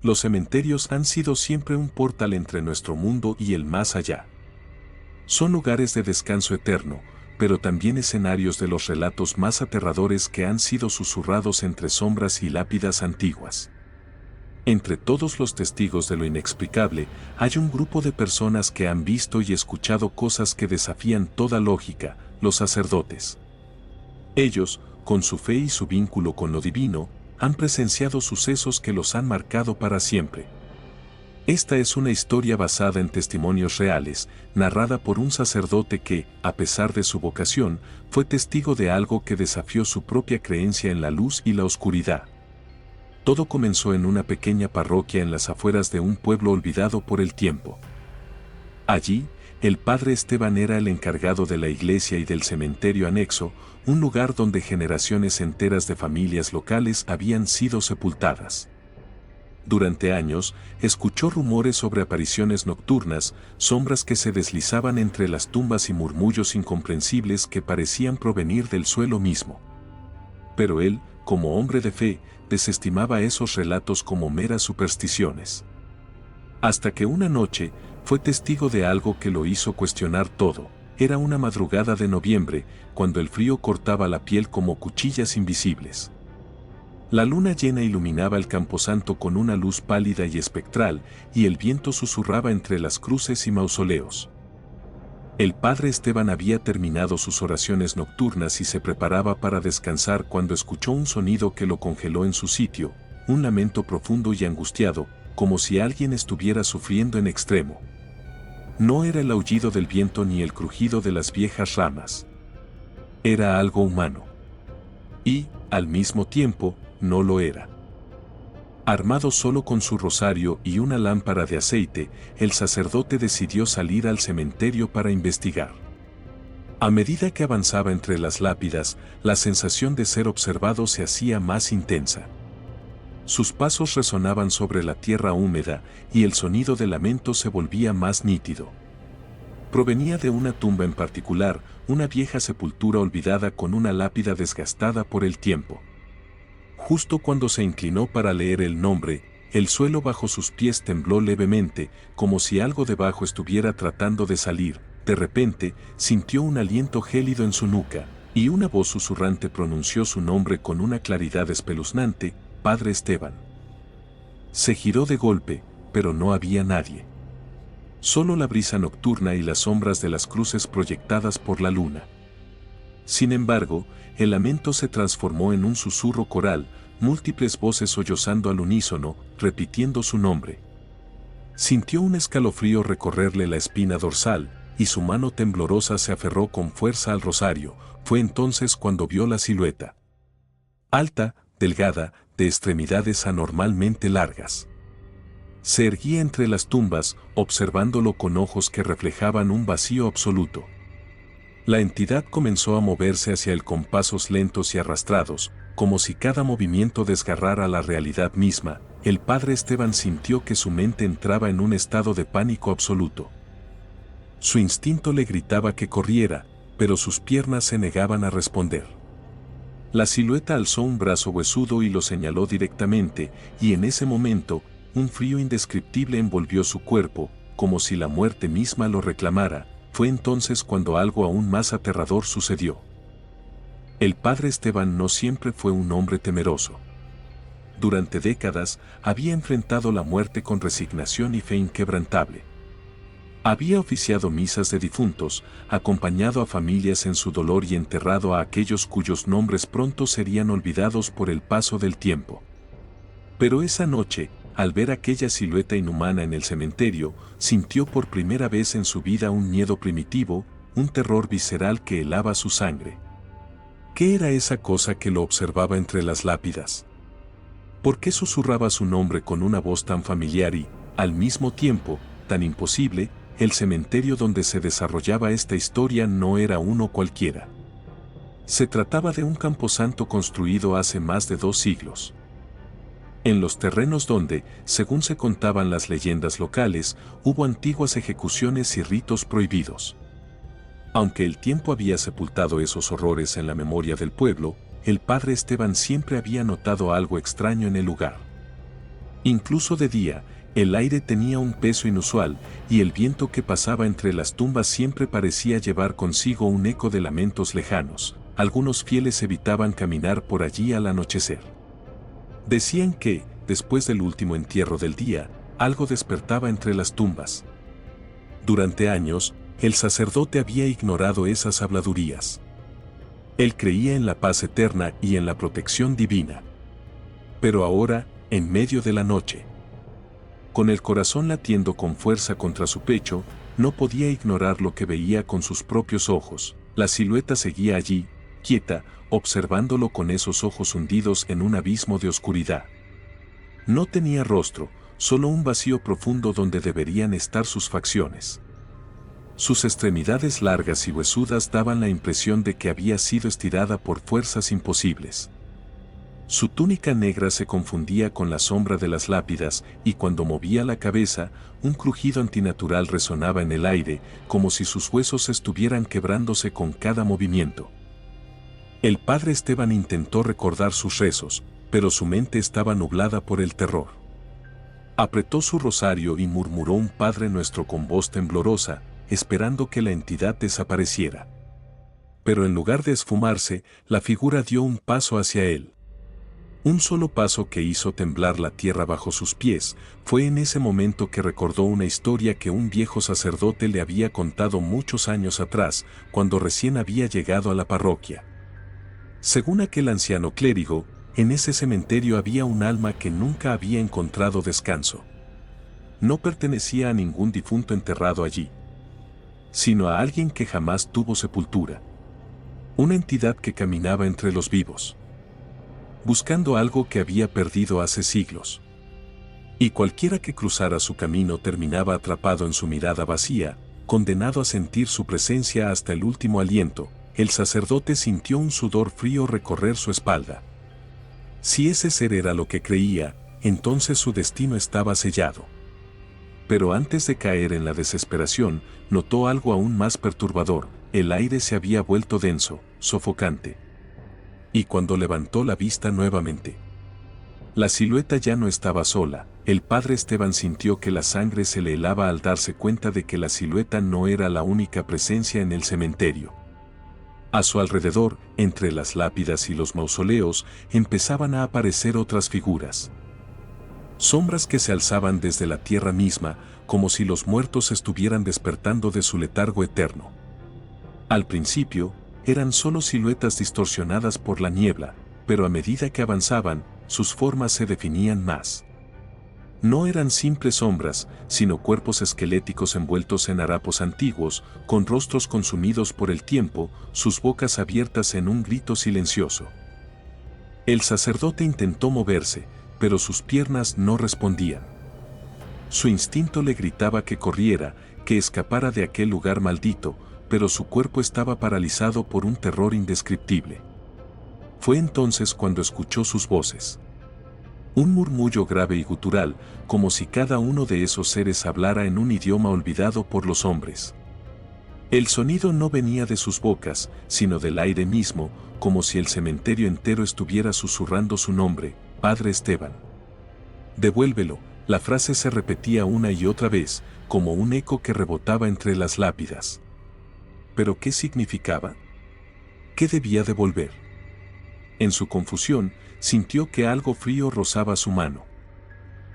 Los cementerios han sido siempre un portal entre nuestro mundo y el más allá. Son lugares de descanso eterno, pero también escenarios de los relatos más aterradores que han sido susurrados entre sombras y lápidas antiguas. Entre todos los testigos de lo inexplicable, hay un grupo de personas que han visto y escuchado cosas que desafían toda lógica, los sacerdotes. Ellos, con su fe y su vínculo con lo divino, han presenciado sucesos que los han marcado para siempre. Esta es una historia basada en testimonios reales, narrada por un sacerdote que, a pesar de su vocación, fue testigo de algo que desafió su propia creencia en la luz y la oscuridad. Todo comenzó en una pequeña parroquia en las afueras de un pueblo olvidado por el tiempo. Allí, el padre Esteban era el encargado de la iglesia y del cementerio anexo, un lugar donde generaciones enteras de familias locales habían sido sepultadas. Durante años, escuchó rumores sobre apariciones nocturnas, sombras que se deslizaban entre las tumbas y murmullos incomprensibles que parecían provenir del suelo mismo. Pero él, como hombre de fe, desestimaba esos relatos como meras supersticiones. Hasta que una noche, fue testigo de algo que lo hizo cuestionar todo. Era una madrugada de noviembre, cuando el frío cortaba la piel como cuchillas invisibles. La luna llena iluminaba el camposanto con una luz pálida y espectral, y el viento susurraba entre las cruces y mausoleos. El padre Esteban había terminado sus oraciones nocturnas y se preparaba para descansar cuando escuchó un sonido que lo congeló en su sitio, un lamento profundo y angustiado, como si alguien estuviera sufriendo en extremo. No era el aullido del viento ni el crujido de las viejas ramas. Era algo humano. Y, al mismo tiempo, no lo era. Armado solo con su rosario y una lámpara de aceite, el sacerdote decidió salir al cementerio para investigar. A medida que avanzaba entre las lápidas, la sensación de ser observado se hacía más intensa. Sus pasos resonaban sobre la tierra húmeda y el sonido de lamento se volvía más nítido. Provenía de una tumba en particular, una vieja sepultura olvidada con una lápida desgastada por el tiempo. Justo cuando se inclinó para leer el nombre, el suelo bajo sus pies tembló levemente, como si algo debajo estuviera tratando de salir. De repente, sintió un aliento gélido en su nuca, y una voz susurrante pronunció su nombre con una claridad espeluznante: Padre Esteban. Se giró de golpe, pero no había nadie. Solo la brisa nocturna y las sombras de las cruces proyectadas por la luna. Sin embargo, el lamento se transformó en un susurro coral, múltiples voces sollozando al unísono, repitiendo su nombre. Sintió un escalofrío recorrerle la espina dorsal, y su mano temblorosa se aferró con fuerza al rosario. Fue entonces cuando vio la silueta. Alta, delgada, de extremidades anormalmente largas. Se erguía entre las tumbas, observándolo con ojos que reflejaban un vacío absoluto. La entidad comenzó a moverse hacia él con pasos lentos y arrastrados, como si cada movimiento desgarrara la realidad misma. El padre Esteban sintió que su mente entraba en un estado de pánico absoluto. Su instinto le gritaba que corriera, pero sus piernas se negaban a responder. La silueta alzó un brazo huesudo y lo señaló directamente, y en ese momento, un frío indescriptible envolvió su cuerpo, como si la muerte misma lo reclamara. Fue entonces cuando algo aún más aterrador sucedió. El padre Esteban no siempre fue un hombre temeroso. Durante décadas, había enfrentado la muerte con resignación y fe inquebrantable. Había oficiado misas de difuntos, acompañado a familias en su dolor y enterrado a aquellos cuyos nombres pronto serían olvidados por el paso del tiempo. Pero esa noche, al ver aquella silueta inhumana en el cementerio, sintió por primera vez en su vida un miedo primitivo, un terror visceral que helaba su sangre. ¿Qué era esa cosa que lo observaba entre las lápidas? ¿Por qué susurraba su nombre con una voz tan familiar y, al mismo tiempo, tan imposible? El cementerio donde se desarrollaba esta historia no era uno cualquiera. Se trataba de un camposanto construido hace más de 2 siglos. En los terrenos donde, según se contaban las leyendas locales, hubo antiguas ejecuciones y ritos prohibidos. Aunque el tiempo había sepultado esos horrores en la memoria del pueblo, el padre Esteban siempre había notado algo extraño en el lugar. Incluso de día, el aire tenía un peso inusual, y el viento que pasaba entre las tumbas siempre parecía llevar consigo un eco de lamentos lejanos. Algunos fieles evitaban caminar por allí al anochecer. Decían que, después del último entierro del día, algo despertaba entre las tumbas. Durante años, el sacerdote había ignorado esas habladurías. Él creía en la paz eterna y en la protección divina. Pero ahora, en medio de la noche, con el corazón latiendo con fuerza contra su pecho, no podía ignorar lo que veía con sus propios ojos. La silueta seguía allí, quieta, observándolo con esos ojos hundidos en un abismo de oscuridad. No tenía rostro, solo un vacío profundo donde deberían estar sus facciones. Sus extremidades largas y huesudas daban la impresión de que había sido estirada por fuerzas imposibles. Su túnica negra se confundía con la sombra de las lápidas, y cuando movía la cabeza, un crujido antinatural resonaba en el aire, como si sus huesos estuvieran quebrándose con cada movimiento. El padre Esteban intentó recordar sus rezos, pero su mente estaba nublada por el terror. Apretó su rosario y murmuró un Padre Nuestro con voz temblorosa, esperando que la entidad desapareciera. Pero en lugar de esfumarse, la figura dio un paso hacia él. Un solo paso que hizo temblar la tierra bajo sus pies. Fue en ese momento que recordó una historia que un viejo sacerdote le había contado muchos años atrás, cuando recién había llegado a la parroquia. Según aquel anciano clérigo, en ese cementerio había un alma que nunca había encontrado descanso. No pertenecía a ningún difunto enterrado allí, sino a alguien que jamás tuvo sepultura. Una entidad que caminaba entre los vivos, buscando algo que había perdido hace siglos. Y cualquiera que cruzara su camino terminaba atrapado en su mirada vacía, condenado a sentir su presencia hasta el último aliento. El sacerdote sintió un sudor frío recorrer su espalda. Si ese ser era lo que creía, entonces su destino estaba sellado. Pero antes de caer en la desesperación, notó algo aún más perturbador. El aire se había vuelto denso, sofocante. Y cuando levantó la vista nuevamente, la silueta ya no estaba sola. El padre Esteban sintió que la sangre se le helaba al darse cuenta de que la silueta no era la única presencia en el cementerio. A su alrededor, entre las lápidas y los mausoleos, empezaban a aparecer otras figuras. Sombras que se alzaban desde la tierra misma, como si los muertos estuvieran despertando de su letargo eterno. Al principio, eran solo siluetas distorsionadas por la niebla, pero a medida que avanzaban, sus formas se definían más. No eran simples sombras, sino cuerpos esqueléticos envueltos en harapos antiguos, con rostros consumidos por el tiempo, sus bocas abiertas en un grito silencioso. El sacerdote intentó moverse, pero sus piernas no respondían. Su instinto le gritaba que corriera, que escapara de aquel lugar maldito, pero su cuerpo estaba paralizado por un terror indescriptible. Fue entonces cuando escuchó sus voces. Un murmullo grave y gutural, como si cada uno de esos seres hablara en un idioma olvidado por los hombres. El sonido no venía de sus bocas, sino del aire mismo, como si el cementerio entero estuviera susurrando su nombre, Padre Esteban. Devuélvelo. La frase se repetía una y otra vez, como un eco que rebotaba entre las lápidas. ¿Pero qué significaba? ¿Qué debía devolver? En su confusión, sintió que algo frío rozaba su mano.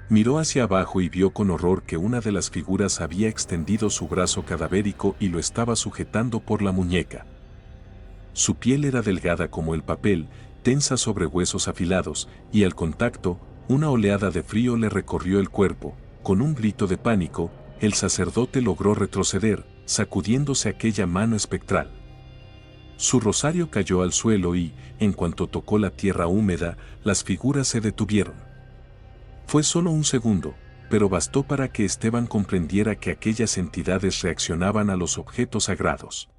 Miró hacia abajo y vio con horror que una de las figuras había extendido su brazo cadavérico y lo estaba sujetando por la muñeca. Su piel era delgada como el papel, tensa sobre huesos afilados, y al contacto, una oleada de frío le recorrió el cuerpo. Con un grito de pánico, el sacerdote logró retroceder, sacudiéndose aquella mano espectral. Su rosario cayó al suelo y, en cuanto tocó la tierra húmeda, las figuras se detuvieron. Fue solo un segundo, pero bastó para que Esteban comprendiera que aquellas entidades reaccionaban a los objetos sagrados.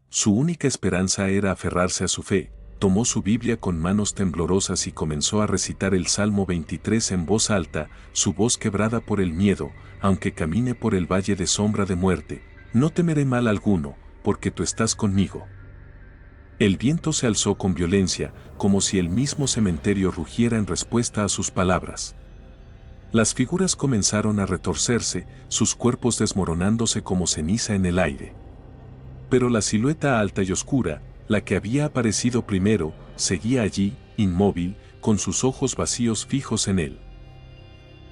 Su única esperanza era aferrarse a su fe. Tomó su Biblia con manos temblorosas y comenzó a recitar el Salmo 23 en voz alta, su voz quebrada por el miedo. Aunque camine por el valle de sombra de muerte, no temeré mal alguno, porque tú estás conmigo. El viento se alzó con violencia, como si el mismo cementerio rugiera en respuesta a sus palabras. Las figuras comenzaron a retorcerse, sus cuerpos desmoronándose como ceniza en el aire. Pero la silueta alta y oscura, la que había aparecido primero, seguía allí, inmóvil, con sus ojos vacíos fijos en él.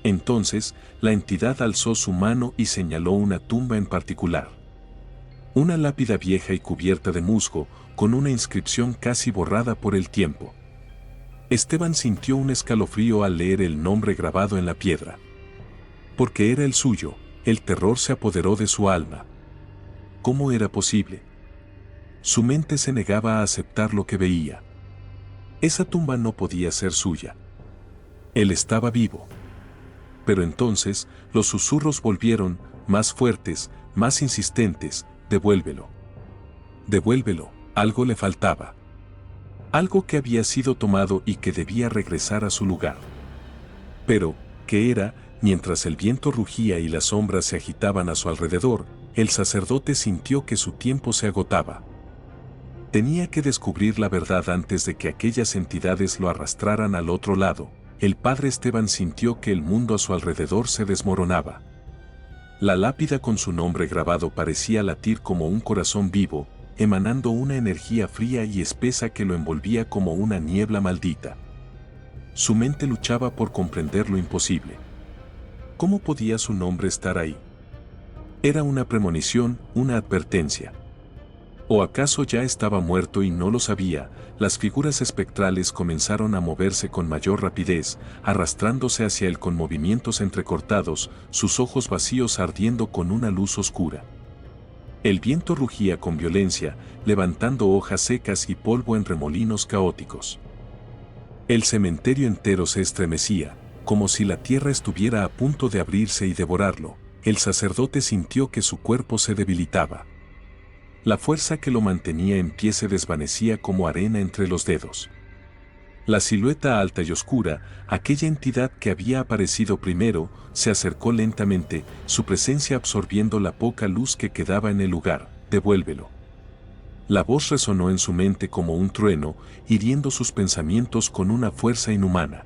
Entonces, la entidad alzó su mano y señaló una tumba en particular. Una lápida vieja y cubierta de musgo, con una inscripción casi borrada por el tiempo. Esteban sintió un escalofrío al leer el nombre grabado en la piedra. Porque era el suyo, el terror se apoderó de su alma. ¿Cómo era posible? Su mente se negaba a aceptar lo que veía. Esa tumba no podía ser suya. Él estaba vivo. Pero entonces, los susurros volvieron, más fuertes, más insistentes: devuélvelo. Devuélvelo, algo le faltaba. Algo que había sido tomado y que debía regresar a su lugar. Pero, ¿qué era? Mientras el viento rugía y las sombras se agitaban a su alrededor, el sacerdote sintió que su tiempo se agotaba. Tenía que descubrir la verdad antes de que aquellas entidades lo arrastraran al otro lado. El padre Esteban sintió que el mundo a su alrededor se desmoronaba. La lápida con su nombre grabado parecía latir como un corazón vivo, emanando una energía fría y espesa que lo envolvía como una niebla maldita. Su mente luchaba por comprender lo imposible. ¿Cómo podía su nombre estar ahí? Era una premonición, una advertencia. ¿O acaso ya estaba muerto y no lo sabía? Las figuras espectrales comenzaron a moverse con mayor rapidez, arrastrándose hacia él con movimientos entrecortados, sus ojos vacíos ardiendo con una luz oscura. El viento rugía con violencia, levantando hojas secas y polvo en remolinos caóticos. El cementerio entero se estremecía, como si la tierra estuviera a punto de abrirse y devorarlo. El sacerdote sintió que su cuerpo se debilitaba. La fuerza que lo mantenía en pie se desvanecía como arena entre los dedos. La silueta alta y oscura, aquella entidad que había aparecido primero, se acercó lentamente, su presencia absorbiendo la poca luz que quedaba en el lugar. Devuélvelo. La voz resonó en su mente como un trueno, hiriendo sus pensamientos con una fuerza inhumana.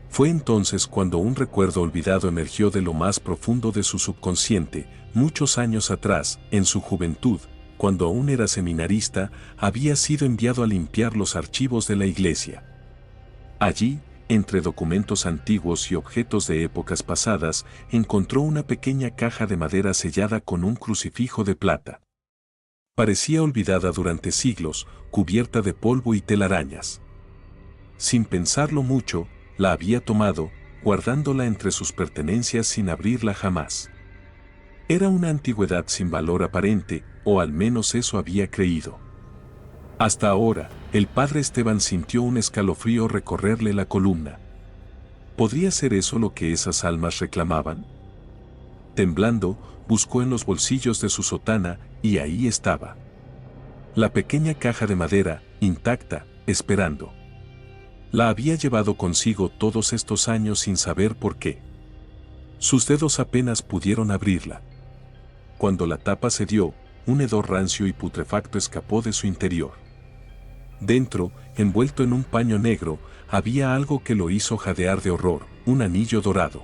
Fue entonces cuando un recuerdo olvidado emergió de lo más profundo de su subconsciente. Muchos años atrás, en su juventud, cuando aún era seminarista, había sido enviado a limpiar los archivos de la iglesia. Allí, entre documentos antiguos y objetos de épocas pasadas, encontró una pequeña caja de madera sellada con un crucifijo de plata. Parecía olvidada durante siglos, cubierta de polvo y telarañas. Sin pensarlo mucho, la había tomado, guardándola entre sus pertenencias sin abrirla jamás. Era una antigüedad sin valor aparente, o al menos eso había creído. Hasta ahora, el padre Esteban sintió un escalofrío recorrerle la columna. ¿Podría ser eso lo que esas almas reclamaban? Temblando, buscó en los bolsillos de su sotana, y ahí estaba. La pequeña caja de madera, intacta, esperando. La había llevado consigo todos estos años sin saber por qué. Sus dedos apenas pudieron abrirla. Cuando la tapa cedió, un hedor rancio y putrefacto escapó de su interior. Dentro, envuelto en un paño negro, había algo que lo hizo jadear de horror: un anillo dorado.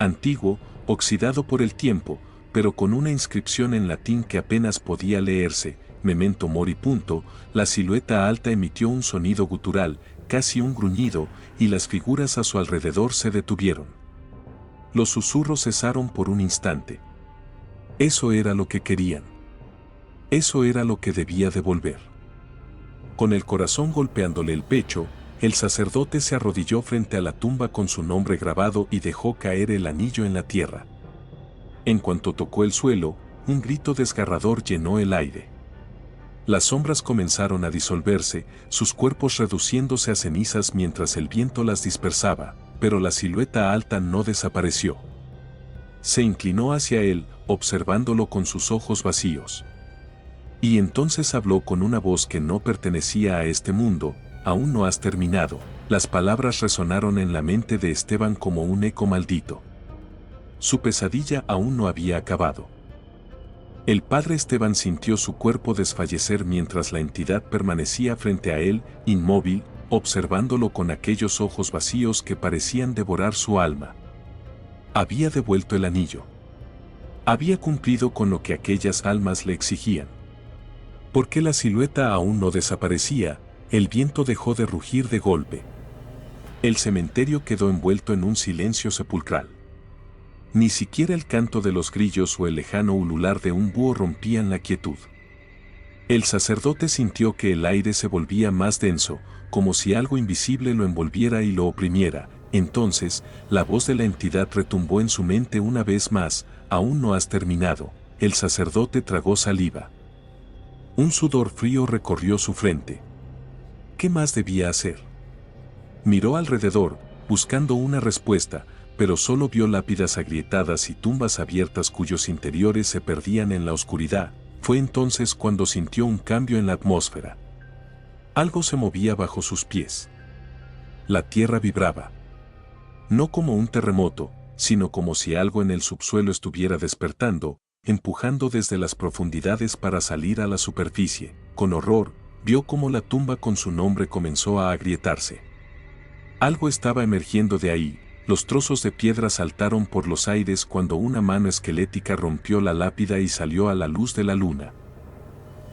Antiguo, oxidado por el tiempo, pero con una inscripción en latín que apenas podía leerse: Memento mori. La silueta alta emitió un sonido gutural, casi un gruñido, y las figuras a su alrededor se detuvieron. Los susurros cesaron por un instante. Eso era lo que querían. Eso era lo que debía devolver. Con el corazón golpeándole el pecho, el sacerdote se arrodilló frente a la tumba con su nombre grabado y dejó caer el anillo en la tierra. En cuanto tocó el suelo, un grito desgarrador llenó el aire. Las sombras comenzaron a disolverse, sus cuerpos reduciéndose a cenizas mientras el viento las dispersaba, pero la silueta alta no desapareció. Se inclinó hacia él, observándolo con sus ojos vacíos. Y entonces habló con una voz que no pertenecía a este mundo: aún no has terminado. Las palabras resonaron en la mente de Esteban como un eco maldito. Su pesadilla aún no había acabado. El padre Esteban sintió su cuerpo desfallecer mientras la entidad permanecía frente a él, inmóvil, observándolo con aquellos ojos vacíos que parecían devorar su alma. Había devuelto el anillo. Había cumplido con lo que aquellas almas le exigían. Porque la silueta aún no desaparecía, el viento dejó de rugir de golpe. El cementerio quedó envuelto en un silencio sepulcral. Ni siquiera el canto de los grillos o el lejano ulular de un búho rompían la quietud. El sacerdote sintió que el aire se volvía más denso, como si algo invisible lo envolviera y lo oprimiera. Entonces, la voz de la entidad retumbó en su mente una vez más: «Aún no has terminado». El sacerdote tragó saliva. Un sudor frío recorrió su frente. ¿Qué más debía hacer? Miró alrededor, buscando una respuesta, pero solo vio lápidas agrietadas y tumbas abiertas cuyos interiores se perdían en la oscuridad. Fue entonces cuando sintió un cambio en la atmósfera. Algo se movía bajo sus pies. La tierra vibraba. No como un terremoto, sino como si algo en el subsuelo estuviera despertando, empujando desde las profundidades para salir a la superficie. Con horror, vio cómo la tumba con su nombre comenzó a agrietarse. Algo estaba emergiendo de ahí. Los trozos de piedra saltaron por los aires cuando una mano esquelética rompió la lápida y salió a la luz de la luna.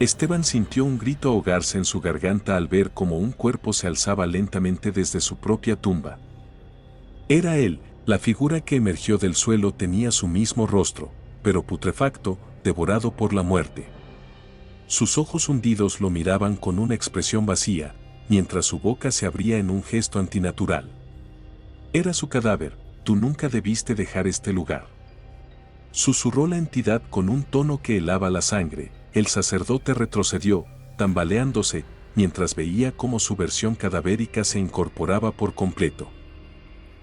Esteban sintió un grito ahogarse en su garganta al ver cómo un cuerpo se alzaba lentamente desde su propia tumba. Era él. La figura que emergió del suelo tenía su mismo rostro, pero putrefacto, devorado por la muerte. Sus ojos hundidos lo miraban con una expresión vacía, mientras su boca se abría en un gesto antinatural. Era su cadáver. «Tú nunca debiste dejar este lugar», susurró la entidad con un tono que helaba la sangre. El sacerdote retrocedió, tambaleándose, mientras veía cómo su versión cadavérica se incorporaba por completo.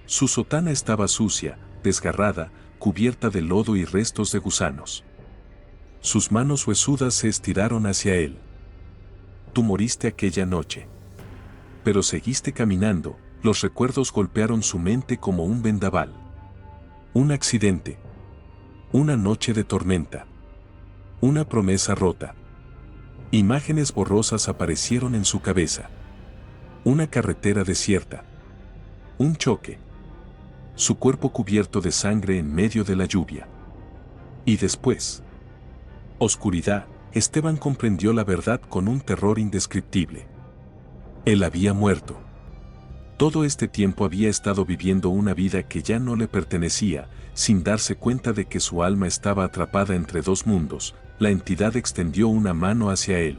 Su sotana estaba sucia, desgarrada, cubierta de lodo y restos de gusanos. Sus manos huesudas se estiraron hacia él. «Tú moriste aquella noche. Pero seguiste caminando». Los recuerdos golpearon su mente como un vendaval. Un accidente. Una noche de tormenta. Una promesa rota. Imágenes borrosas aparecieron en su cabeza. Una carretera desierta. Un choque. Su cuerpo cubierto de sangre en medio de la lluvia. Y después. Oscuridad. Esteban comprendió la verdad con un terror indescriptible. Él había muerto. Todo este tiempo había estado viviendo una vida que ya no le pertenecía, sin darse cuenta de que su alma estaba atrapada entre dos mundos. La entidad extendió una mano hacia él.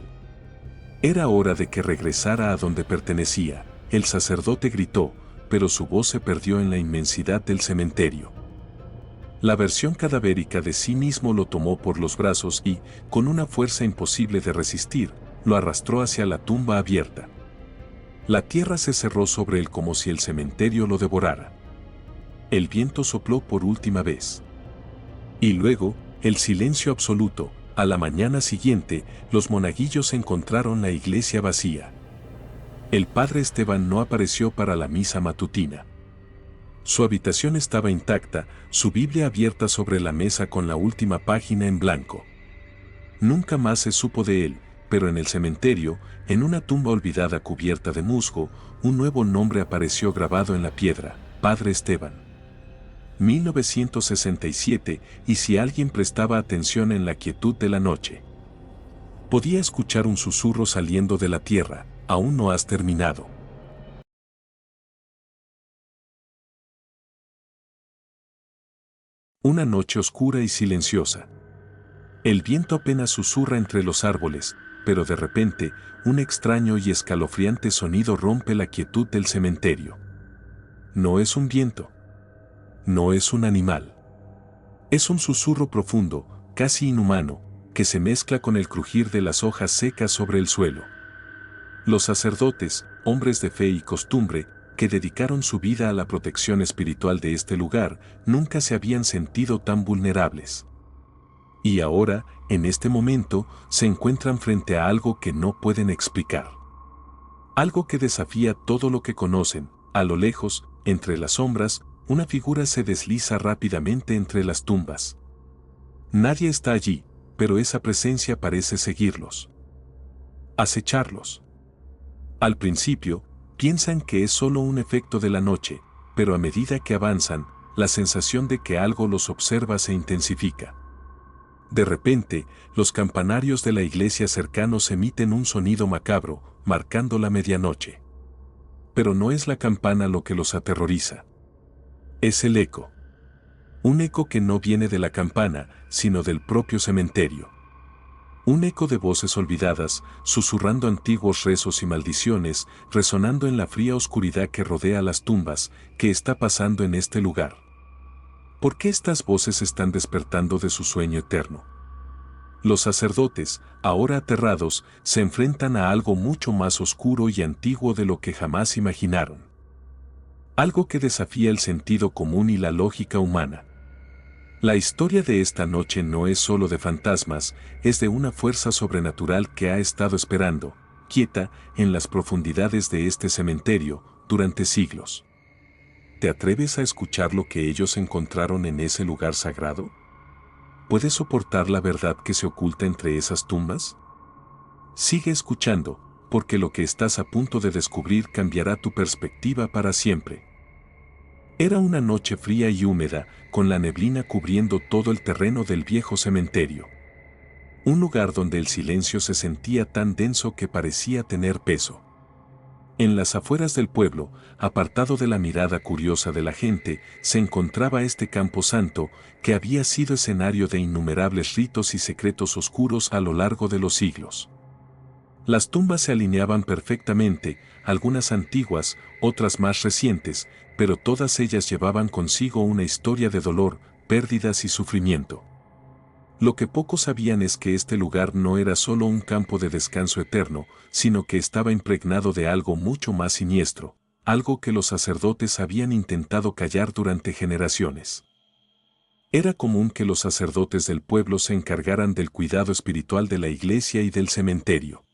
Era hora de que regresara a donde pertenecía. El sacerdote gritó, pero su voz se perdió en la inmensidad del cementerio. La versión cadavérica de sí mismo lo tomó por los brazos y, con una fuerza imposible de resistir, lo arrastró hacia la tumba abierta. La tierra se cerró sobre él como si el cementerio lo devorara. El viento sopló por última vez. Y luego, el silencio absoluto. A la mañana siguiente, los monaguillos encontraron la iglesia vacía. El padre Esteban no apareció para la misa matutina. Su habitación estaba intacta, su Biblia abierta sobre la mesa con la última página en blanco. Nunca más se supo de él. Pero en el cementerio, en una tumba olvidada cubierta de musgo, un nuevo nombre apareció grabado en la piedra: Padre Esteban. 1967, y si alguien prestaba atención en la quietud de la noche, podía escuchar un susurro saliendo de la tierra: «Aún no has terminado». Una noche oscura y silenciosa. El viento apenas susurra entre los árboles, pero de repente, un extraño y escalofriante sonido rompe la quietud del cementerio. No es un viento. No es un animal. Es un susurro profundo, casi inhumano, que se mezcla con el crujir de las hojas secas sobre el suelo. Los sacerdotes, hombres de fe y costumbre, que dedicaron su vida a la protección espiritual de este lugar, nunca se habían sentido tan vulnerables. Y ahora, en este momento, se encuentran frente a algo que no pueden explicar. Algo que desafía todo lo que conocen. A lo lejos, entre las sombras, una figura se desliza rápidamente entre las tumbas. Nadie está allí, pero esa presencia parece seguirlos. Acecharlos. Al principio, Piensan que es solo un efecto de la noche, pero a medida que avanzan, la sensación de que algo los observa se intensifica. De repente, los campanarios de la iglesia cercanos emiten un sonido macabro, marcando la medianoche. Pero no es la campana lo que los aterroriza. Es el eco. Un eco que no viene de la campana, sino del propio cementerio. Un eco de voces olvidadas, susurrando antiguos rezos y maldiciones, resonando en la fría oscuridad que rodea las tumbas. ¿Qué está pasando en este lugar? ¿Por qué estas voces están despertando de su sueño eterno? Los sacerdotes, ahora aterrados, se enfrentan a algo mucho más oscuro y antiguo de lo que jamás imaginaron. Algo que desafía el sentido común y la lógica humana. La historia de esta noche no es solo de fantasmas, es de una fuerza sobrenatural que ha estado esperando, quieta, en las profundidades de este cementerio, durante siglos. ¿Te atreves a escuchar lo que ellos encontraron en ese lugar sagrado? ¿Puedes soportar la verdad que se oculta entre esas tumbas? Sigue escuchando, porque lo que estás a punto de descubrir cambiará tu perspectiva para siempre. Era una noche fría y húmeda, con la neblina cubriendo todo el terreno del viejo cementerio. Un lugar donde el silencio se sentía tan denso que parecía tener peso. En las afueras del pueblo, apartado de la mirada curiosa de la gente, se encontraba este camposanto, que había sido escenario de innumerables ritos y secretos oscuros a lo largo de los siglos. Las tumbas se alineaban perfectamente, algunas antiguas, otras más recientes, pero todas ellas llevaban consigo una historia de dolor, pérdidas y sufrimiento. Lo que pocos sabían es que este lugar no era solo un campo de descanso eterno, sino que estaba impregnado de algo mucho más siniestro, algo que los sacerdotes habían intentado callar durante generaciones. Era común que los sacerdotes del pueblo se encargaran del cuidado espiritual de la iglesia y del cementerio.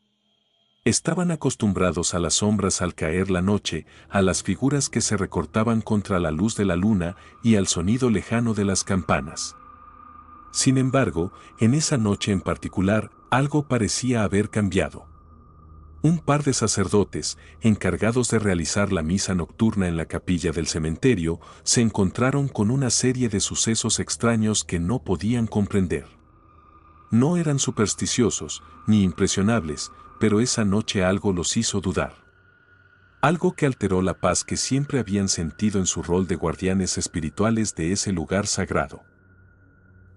Estaban acostumbrados a las sombras al caer la noche, a las figuras que se recortaban contra la luz de la luna y al sonido lejano de las campanas. Sin embargo, en esa noche en particular, algo parecía haber cambiado. Un par de sacerdotes, encargados de realizar la misa nocturna en la capilla del cementerio, se encontraron con una serie de sucesos extraños que no podían comprender. No eran supersticiosos, ni impresionables, pero esa noche algo los hizo dudar. Algo que alteró la paz que siempre habían sentido en su rol de guardianes espirituales de ese lugar sagrado.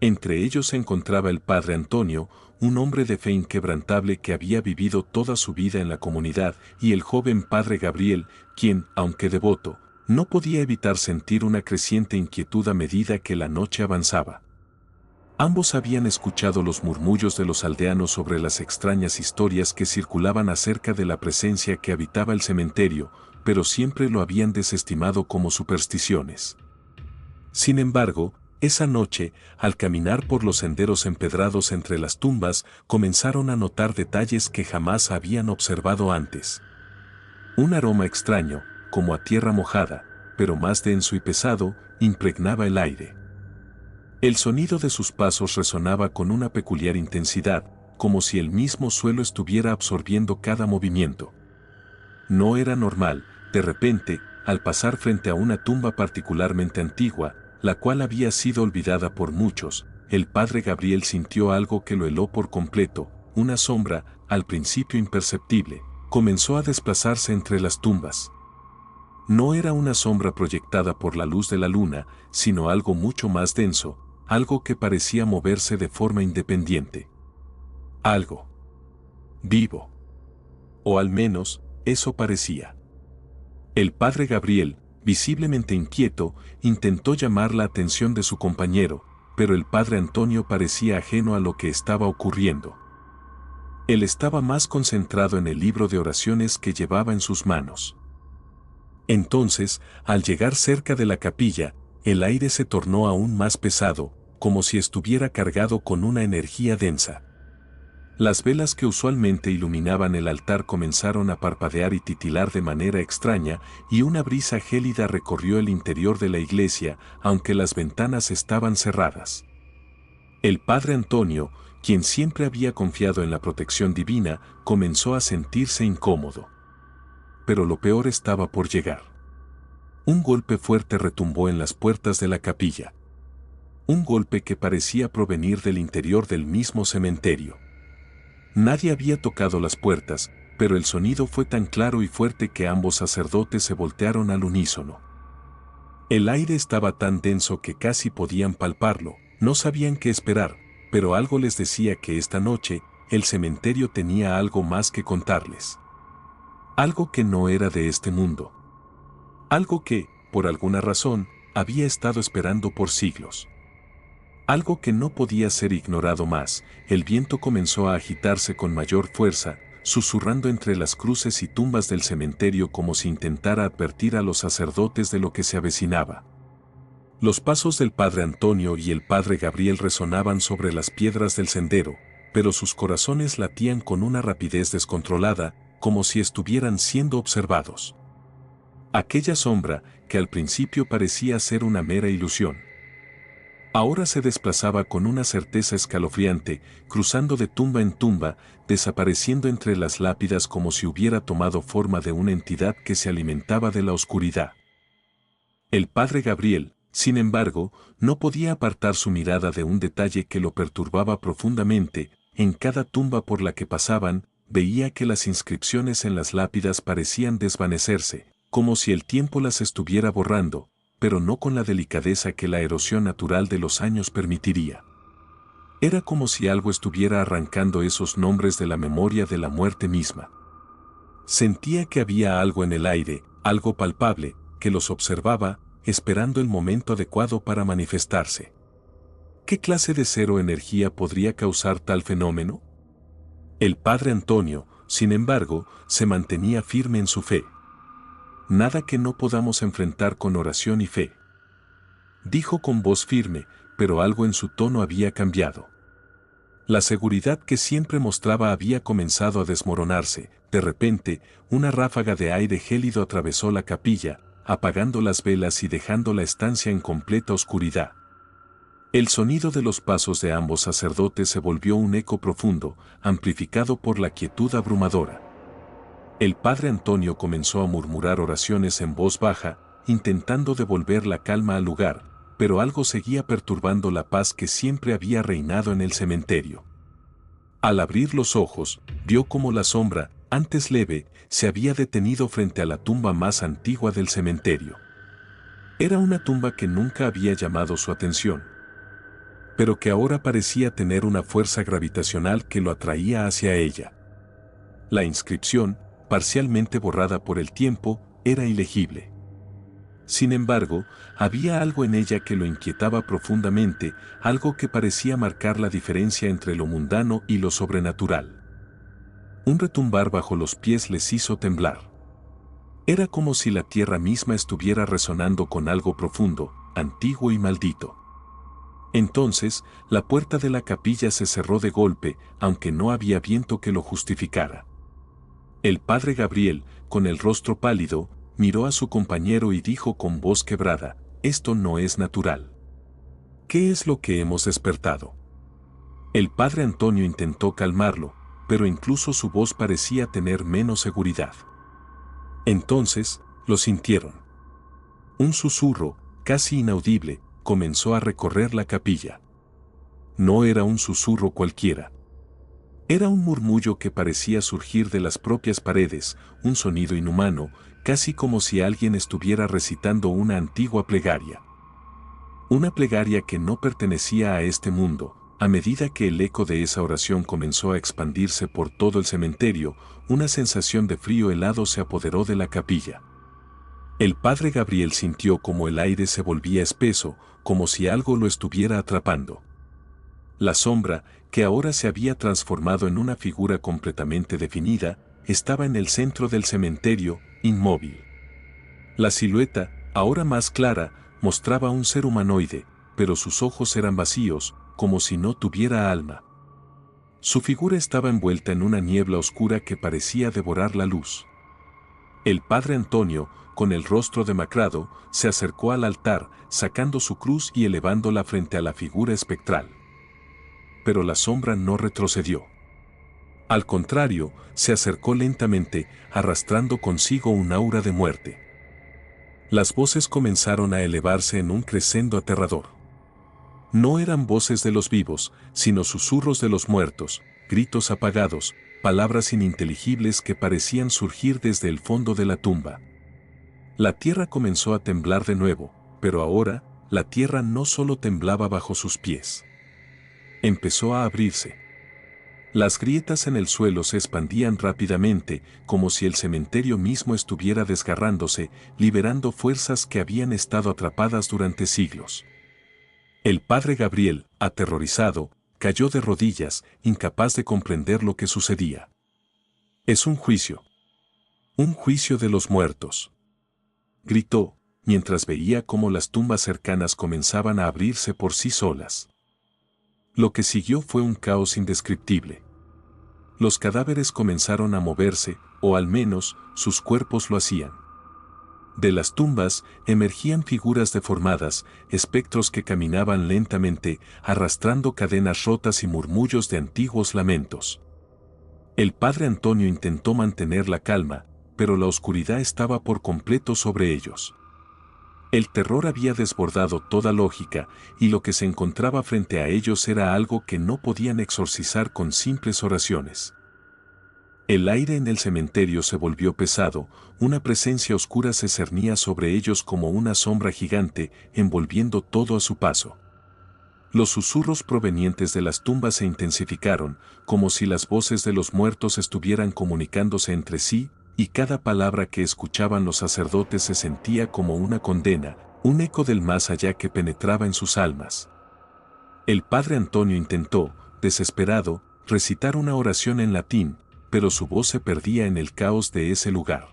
Entre ellos se encontraba el padre Antonio, un hombre de fe inquebrantable que había vivido toda su vida en la comunidad, y el joven padre Gabriel, quien, aunque devoto, no podía evitar sentir una creciente inquietud a medida que la noche avanzaba. Ambos habían escuchado los murmullos de los aldeanos sobre las extrañas historias que circulaban acerca de la presencia que habitaba el cementerio, pero siempre lo habían desestimado como supersticiones. Sin embargo, esa noche, al caminar por los senderos empedrados entre las tumbas, comenzaron a notar detalles que jamás habían observado antes. Un aroma extraño, como a tierra mojada, pero más denso y pesado, impregnaba el aire. El sonido de sus pasos resonaba con una peculiar intensidad, como si el mismo suelo estuviera absorbiendo cada movimiento. No era normal, de repente, al pasar frente a una tumba particularmente antigua, la cual había sido olvidada por muchos, el padre Gabriel sintió algo que lo heló por completo, una sombra, al principio imperceptible, comenzó a desplazarse entre las tumbas. No era una sombra proyectada por la luz de la luna, sino algo mucho más denso, algo que parecía moverse de forma independiente. Algo vivo. O al menos, eso parecía. El padre Gabriel, visiblemente inquieto, intentó llamar la atención de su compañero, pero el padre Antonio parecía ajeno a lo que estaba ocurriendo. Él estaba más concentrado en el libro de oraciones que llevaba en sus manos. Entonces, al llegar cerca de la capilla, el aire se tornó aún más pesado, como si estuviera cargado con una energía densa. Las velas que usualmente iluminaban el altar comenzaron a parpadear y titilar de manera extraña, y una brisa gélida recorrió el interior de la iglesia, aunque las ventanas estaban cerradas. El padre Antonio, quien siempre había confiado en la protección divina, comenzó a sentirse incómodo. pero lo peor estaba por llegar. Un golpe fuerte retumbó en las puertas de la capilla. Un golpe que parecía provenir del interior del mismo cementerio. Nadie había tocado las puertas, pero el sonido fue tan claro y fuerte que ambos sacerdotes se voltearon al unísono. El aire estaba tan denso que casi podían palparlo, no sabían qué esperar, pero algo les decía que esta noche, el cementerio tenía algo más que contarles. Algo que no era de este mundo. Algo que, por alguna razón, había estado esperando por siglos. Algo que no podía ser ignorado más. El viento comenzó a agitarse con mayor fuerza, susurrando entre las cruces y tumbas del cementerio como si intentara advertir a los sacerdotes de lo que se avecinaba. Los pasos del padre Antonio y el padre Gabriel resonaban sobre las piedras del sendero, pero sus corazones latían con una rapidez descontrolada, como si estuvieran siendo observados. Aquella sombra, que al principio parecía ser una mera ilusión, ahora se desplazaba con una certeza escalofriante, cruzando de tumba en tumba, desapareciendo entre las lápidas como si hubiera tomado forma de una entidad que se alimentaba de la oscuridad. El padre Gabriel, sin embargo, no podía apartar su mirada de un detalle que lo perturbaba profundamente. En cada tumba por la que pasaban, veía que las inscripciones en las lápidas parecían desvanecerse, como si el tiempo las estuviera borrando, pero no con la delicadeza que la erosión natural de los años permitiría. Era como si algo estuviera arrancando esos nombres de la memoria de la muerte misma. Sentía que había algo en el aire, algo palpable, que los observaba, esperando el momento adecuado para manifestarse. ¿Qué clase de ser o energía podría causar tal fenómeno? El padre Antonio, sin embargo, se mantenía firme en su fe. Nada que no podamos enfrentar con oración y fe. Dijo con voz firme, pero algo en su tono había cambiado. La seguridad que siempre mostraba había comenzado a desmoronarse. De repente, una ráfaga de aire gélido atravesó la capilla, apagando las velas y dejando la estancia en completa oscuridad. El sonido de los pasos de ambos sacerdotes se volvió un eco profundo, amplificado por la quietud abrumadora. El padre Antonio comenzó a murmurar oraciones en voz baja, intentando devolver la calma al lugar, pero algo seguía perturbando la paz que siempre había reinado en el cementerio. Al abrir los ojos, vio como la sombra, antes leve, se había detenido frente a la tumba más antigua del cementerio. Era una tumba que nunca había llamado su atención, pero que ahora parecía tener una fuerza gravitacional que lo atraía hacia ella. La inscripción, parcialmente borrada por el tiempo, era ilegible. Sin embargo, había algo en ella que lo inquietaba profundamente, algo que parecía marcar la diferencia entre lo mundano y lo sobrenatural. Un retumbar bajo los pies les hizo temblar. Era como si la tierra misma estuviera resonando con algo profundo, antiguo y maldito. Entonces, la puerta de la capilla se cerró de golpe, aunque no había viento que lo justificara. El padre Gabriel, con el rostro pálido, miró a su compañero y dijo con voz quebrada: «Esto no es natural. ¿Qué es lo que hemos despertado?». El padre Antonio intentó calmarlo, pero incluso su voz parecía tener menos seguridad. Entonces, lo sintieron. Un susurro, casi inaudible, comenzó a recorrer la capilla. No era un susurro cualquiera. Era un murmullo que parecía surgir de las propias paredes, un sonido inhumano, casi como si alguien estuviera recitando una antigua plegaria. Una plegaria que no pertenecía a este mundo. A medida que el eco de esa oración comenzó a expandirse por todo el cementerio, una sensación de frío helado se apoderó de la capilla. El padre Gabriel sintió como el aire se volvía espeso, como si algo lo estuviera atrapando. La sombra, que ahora se había transformado en una figura completamente definida, estaba en el centro del cementerio, inmóvil. La silueta, ahora más clara, mostraba un ser humanoide, pero sus ojos eran vacíos, como si no tuviera alma. Su figura estaba envuelta en una niebla oscura que parecía devorar la luz. El padre Antonio, con el rostro demacrado, se acercó al altar, sacando su cruz y elevándola frente a la figura espectral. Pero la sombra no retrocedió. Al contrario, se acercó lentamente, arrastrando consigo un aura de muerte. Las voces comenzaron a elevarse en un crescendo aterrador. No eran voces de los vivos, sino susurros de los muertos, gritos apagados, palabras ininteligibles que parecían surgir desde el fondo de la tumba. La tierra comenzó a temblar de nuevo, pero ahora, la tierra no solo temblaba bajo sus pies. Empezó a abrirse. Las grietas en el suelo se expandían rápidamente, como si el cementerio mismo estuviera desgarrándose, liberando fuerzas que habían estado atrapadas durante siglos. El padre Gabriel, aterrorizado, cayó de rodillas, incapaz de comprender lo que sucedía. «Es un juicio de los muertos», gritó, mientras veía cómo las tumbas cercanas comenzaban a abrirse por sí solas. Lo que siguió fue un caos indescriptible. Los cadáveres comenzaron a moverse, o al menos, sus cuerpos lo hacían. De las tumbas emergían figuras deformadas, espectros que caminaban lentamente, arrastrando cadenas rotas y murmullos de antiguos lamentos. El padre Antonio intentó mantener la calma, pero la oscuridad estaba por completo sobre ellos. El terror había desbordado toda lógica, y lo que se encontraba frente a ellos era algo que no podían exorcizar con simples oraciones. El aire en el cementerio se volvió pesado, una presencia oscura se cernía sobre ellos como una sombra gigante, envolviendo todo a su paso. Los susurros provenientes de las tumbas se intensificaron, como si las voces de los muertos estuvieran comunicándose entre sí, y cada palabra que escuchaban los sacerdotes se sentía como una condena, un eco del más allá que penetraba en sus almas. El padre Antonio intentó, desesperado, recitar una oración en latín, pero su voz se perdía en el caos de ese lugar.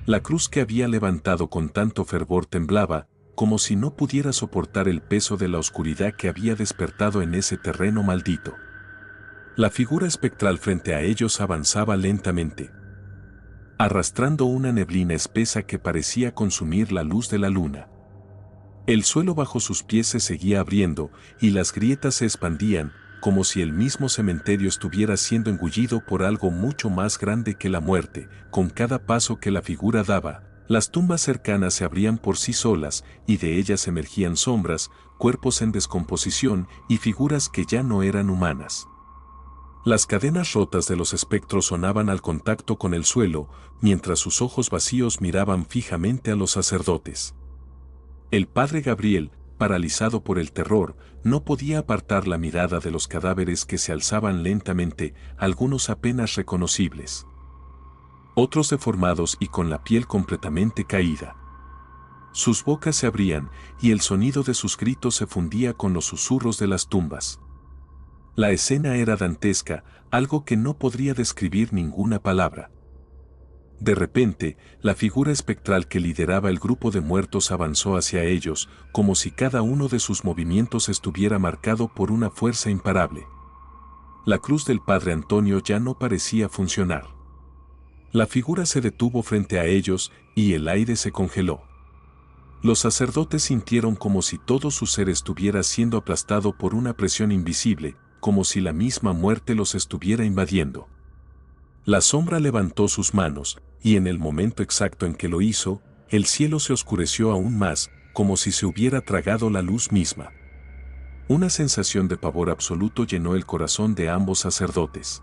La cruz que había levantado con tanto fervor temblaba, como si no pudiera soportar el peso de la oscuridad que había despertado en ese terreno maldito. La figura espectral frente a ellos avanzaba lentamente, arrastrando una neblina espesa que parecía consumir la luz de la luna. El suelo bajo sus pies se seguía abriendo, y las grietas se expandían, como si el mismo cementerio estuviera siendo engullido por algo mucho más grande que la muerte. Con cada paso que la figura daba, las tumbas cercanas se abrían por sí solas, y de ellas emergían sombras, cuerpos en descomposición y figuras que ya no eran humanas. Las cadenas rotas de los espectros sonaban al contacto con el suelo, mientras sus ojos vacíos miraban fijamente a los sacerdotes. El padre Gabriel, paralizado por el terror, no podía apartar la mirada de los cadáveres que se alzaban lentamente, algunos apenas reconocibles, otros deformados y con la piel completamente caída. Sus bocas se abrían, y el sonido de sus gritos se fundía con los susurros de las tumbas. La escena era dantesca, algo que no podría describir ninguna palabra. De repente, la figura espectral que lideraba el grupo de muertos avanzó hacia ellos, como si cada uno de sus movimientos estuviera marcado por una fuerza imparable. La cruz del padre Antonio ya no parecía funcionar. La figura se detuvo frente a ellos, y el aire se congeló. Los sacerdotes sintieron como si todo su ser estuviera siendo aplastado por una presión invisible, como si la misma muerte los estuviera invadiendo. La sombra levantó sus manos, y en el momento exacto en que lo hizo, el cielo se oscureció aún más, como si se hubiera tragado la luz misma. Una sensación de pavor absoluto llenó el corazón de ambos sacerdotes.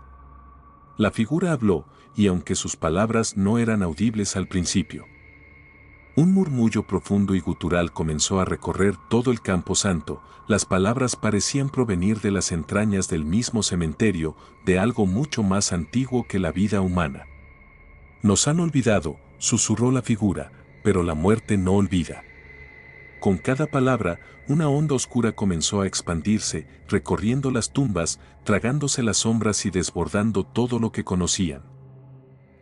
La figura habló, y aunque sus palabras no eran audibles al principio, un murmullo profundo y gutural comenzó a recorrer todo el campo santo. Las palabras parecían provenir de las entrañas del mismo cementerio, de algo mucho más antiguo que la vida humana. «Nos han olvidado», susurró la figura, «pero la muerte no olvida». Con cada palabra, una onda oscura comenzó a expandirse, recorriendo las tumbas, tragándose las sombras y desbordando todo lo que conocían.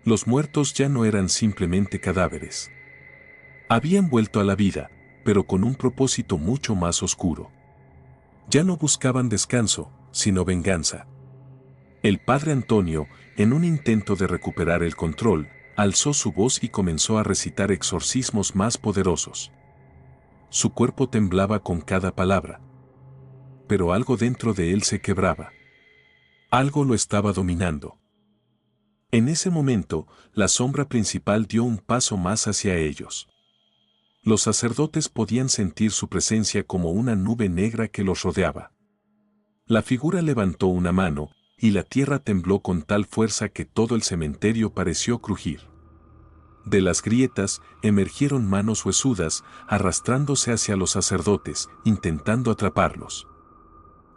Los muertos ya no eran simplemente cadáveres. Habían vuelto a la vida, pero con un propósito mucho más oscuro. Ya no buscaban descanso, sino venganza. El padre Antonio, en un intento de recuperar el control, alzó su voz y comenzó a recitar exorcismos más poderosos. Su cuerpo temblaba con cada palabra, pero algo dentro de él se quebraba. Algo lo estaba dominando. En ese momento, la sombra principal dio un paso más hacia ellos. Los sacerdotes podían sentir su presencia como una nube negra que los rodeaba. La figura levantó una mano, y la tierra tembló con tal fuerza que todo el cementerio pareció crujir. De las grietas emergieron manos huesudas, arrastrándose hacia los sacerdotes, intentando atraparlos.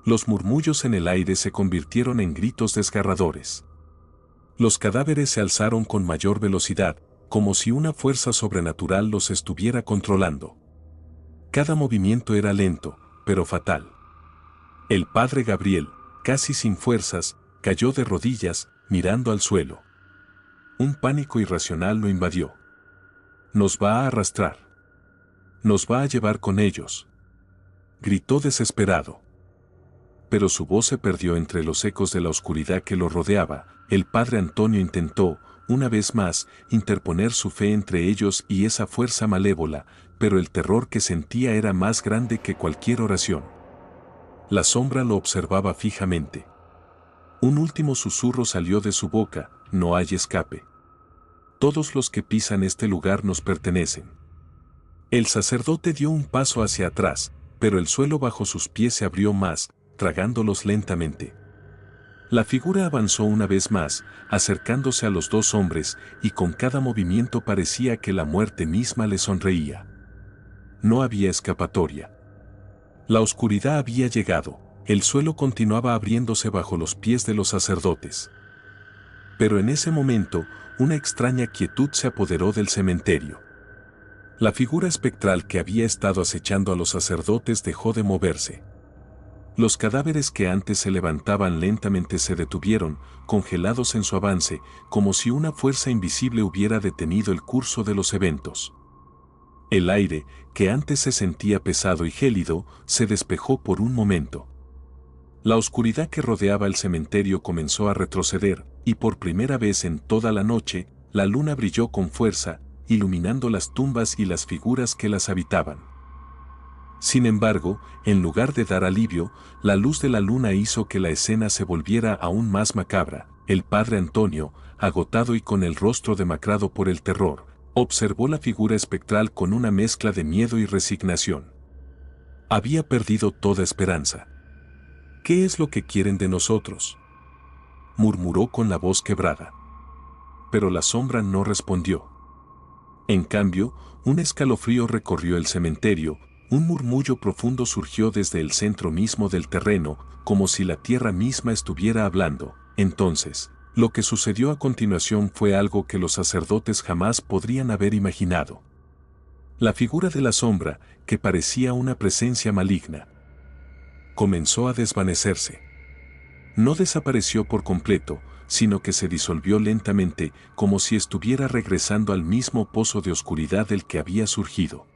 Los murmullos en el aire se convirtieron en gritos desgarradores. Los cadáveres se alzaron con mayor velocidad, como si una fuerza sobrenatural los estuviera controlando. Cada movimiento era lento, pero fatal. El padre Gabriel, casi sin fuerzas, cayó de rodillas, mirando al suelo. Un pánico irracional lo invadió. «Nos va a arrastrar. Nos va a llevar con ellos», gritó desesperado. Pero su voz se perdió entre los ecos de la oscuridad que lo rodeaba. El padre Antonio intentó, una vez más, interponer su fe entre ellos y esa fuerza malévola, pero el terror que sentía era más grande que cualquier oración. La sombra lo observaba fijamente. Un último susurro salió de su boca: «No hay escape. Todos los que pisan este lugar nos pertenecen». El sacerdote dio un paso hacia atrás, pero el suelo bajo sus pies se abrió más, tragándolos lentamente. La figura avanzó una vez más, acercándose a los dos hombres, y con cada movimiento parecía que la muerte misma le sonreía. No había escapatoria. La oscuridad había llegado, el suelo continuaba abriéndose bajo los pies de los sacerdotes. Pero en ese momento, una extraña quietud se apoderó del cementerio. La figura espectral que había estado acechando a los sacerdotes dejó de moverse. Los cadáveres que antes se levantaban lentamente se detuvieron, congelados en su avance, como si una fuerza invisible hubiera detenido el curso de los eventos. El aire, que antes se sentía pesado y gélido, se despejó por un momento. La oscuridad que rodeaba el cementerio comenzó a retroceder, y por primera vez en toda la noche, la luna brilló con fuerza, iluminando las tumbas y las figuras que las habitaban. Sin embargo, en lugar de dar alivio, la luz de la luna hizo que la escena se volviera aún más macabra. El padre Antonio, agotado y con el rostro demacrado por el terror, observó la figura espectral con una mezcla de miedo y resignación. Había perdido toda esperanza. «¿Qué es lo que quieren de nosotros?», murmuró con la voz quebrada. Pero la sombra no respondió. En cambio, un escalofrío recorrió el cementerio. Un murmullo profundo surgió desde el centro mismo del terreno, como si la tierra misma estuviera hablando. Entonces, lo que sucedió a continuación fue algo que los sacerdotes jamás podrían haber imaginado. La figura de la sombra, que parecía una presencia maligna, comenzó a desvanecerse. No desapareció por completo, sino que se disolvió lentamente, como si estuviera regresando al mismo pozo de oscuridad del que había surgido.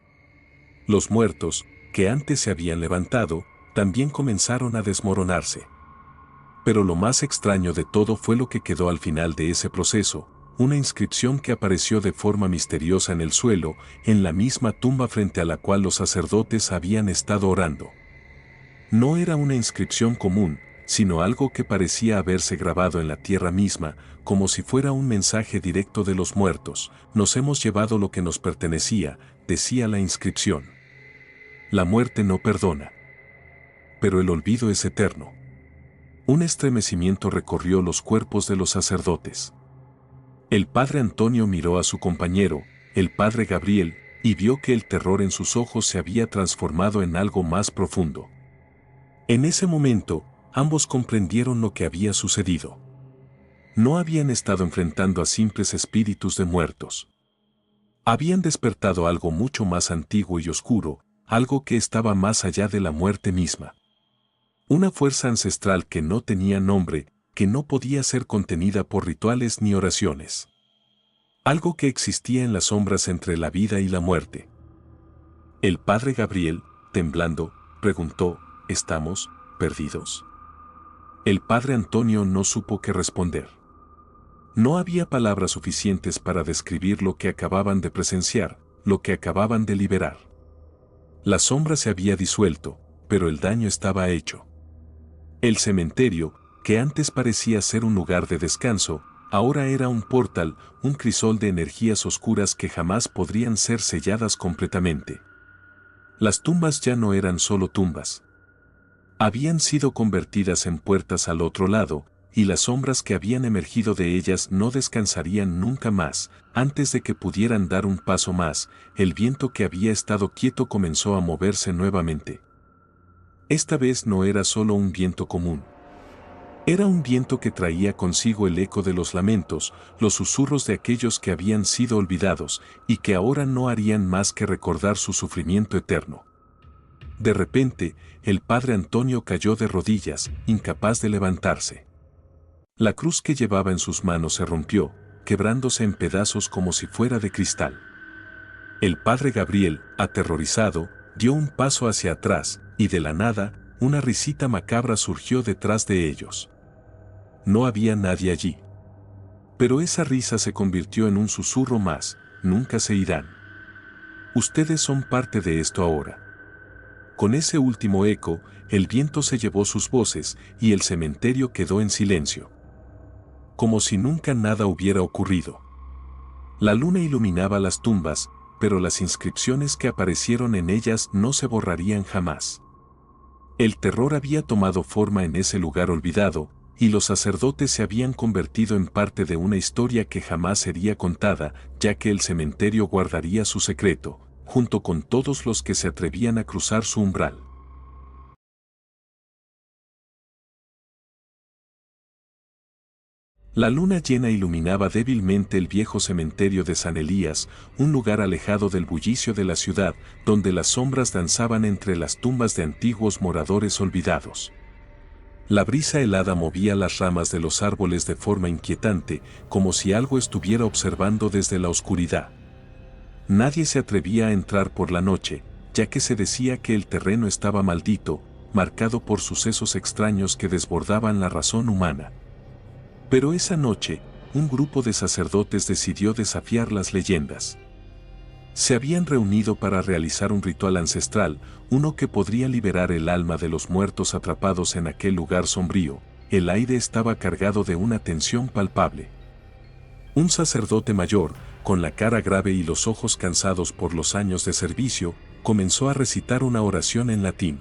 Los muertos, que antes se habían levantado, también comenzaron a desmoronarse. Pero lo más extraño de todo fue lo que quedó al final de ese proceso: una inscripción que apareció de forma misteriosa en el suelo, en la misma tumba frente a la cual los sacerdotes habían estado orando. No era una inscripción común, sino algo que parecía haberse grabado en la tierra misma, como si fuera un mensaje directo de los muertos. «Nos hemos llevado lo que nos pertenecía», decía la inscripción. «La muerte no perdona. Pero el olvido es eterno». Un estremecimiento recorrió los cuerpos de los sacerdotes. El padre Antonio miró a su compañero, el padre Gabriel, y vio que el terror en sus ojos se había transformado en algo más profundo. En ese momento, ambos comprendieron lo que había sucedido. No habían estado enfrentando a simples espíritus de muertos. Habían despertado algo mucho más antiguo y oscuro, algo que estaba más allá de la muerte misma. Una fuerza ancestral que no tenía nombre, que no podía ser contenida por rituales ni oraciones. Algo que existía en las sombras entre la vida y la muerte. El padre Gabriel, temblando, preguntó: «¿Estamos perdidos?». El padre Antonio no supo qué responder. No había palabras suficientes para describir lo que acababan de presenciar, lo que acababan de liberar. La sombra se había disuelto, pero el daño estaba hecho. El cementerio, que antes parecía ser un lugar de descanso, ahora era un portal, un crisol de energías oscuras que jamás podrían ser selladas completamente. Las tumbas ya no eran solo tumbas. Habían sido convertidas en puertas al otro lado, y las sombras que habían emergido de ellas no descansarían nunca más. Antes de que pudieran dar un paso más, el viento que había estado quieto comenzó a moverse nuevamente. Esta vez no era solo un viento común. Era un viento que traía consigo el eco de los lamentos, los susurros de aquellos que habían sido olvidados y que ahora no harían más que recordar su sufrimiento eterno. De repente, el padre Antonio cayó de rodillas, incapaz de levantarse. La cruz que llevaba en sus manos se rompió, quebrándose en pedazos como si fuera de cristal. El padre Gabriel, aterrorizado, dio un paso hacia atrás, y de la nada, una risita macabra surgió detrás de ellos. No había nadie allí. Pero esa risa se convirtió en un susurro más: nunca se irán. Ustedes son parte de esto ahora. Con ese último eco, el viento se llevó sus voces y el cementerio quedó en silencio. Como si nunca nada hubiera ocurrido. La luna iluminaba las tumbas, pero las inscripciones que aparecieron en ellas no se borrarían jamás. El terror había tomado forma en ese lugar olvidado, y los sacerdotes se habían convertido en parte de una historia que jamás sería contada, ya que el cementerio guardaría su secreto, junto con todos los que se atrevían a cruzar su umbral. La luna llena iluminaba débilmente el viejo cementerio de San Elías, un lugar alejado del bullicio de la ciudad, donde las sombras danzaban entre las tumbas de antiguos moradores olvidados. La brisa helada movía las ramas de los árboles de forma inquietante, como si algo estuviera observando desde la oscuridad. Nadie se atrevía a entrar por la noche, ya que se decía que el terreno estaba maldito, marcado por sucesos extraños que desbordaban la razón humana. Pero esa noche, un grupo de sacerdotes decidió desafiar las leyendas. Se habían reunido para realizar un ritual ancestral, uno que podría liberar el alma de los muertos atrapados en aquel lugar sombrío. El aire estaba cargado de una tensión palpable. Un sacerdote mayor, con la cara grave y los ojos cansados por los años de servicio, comenzó a recitar una oración en latín.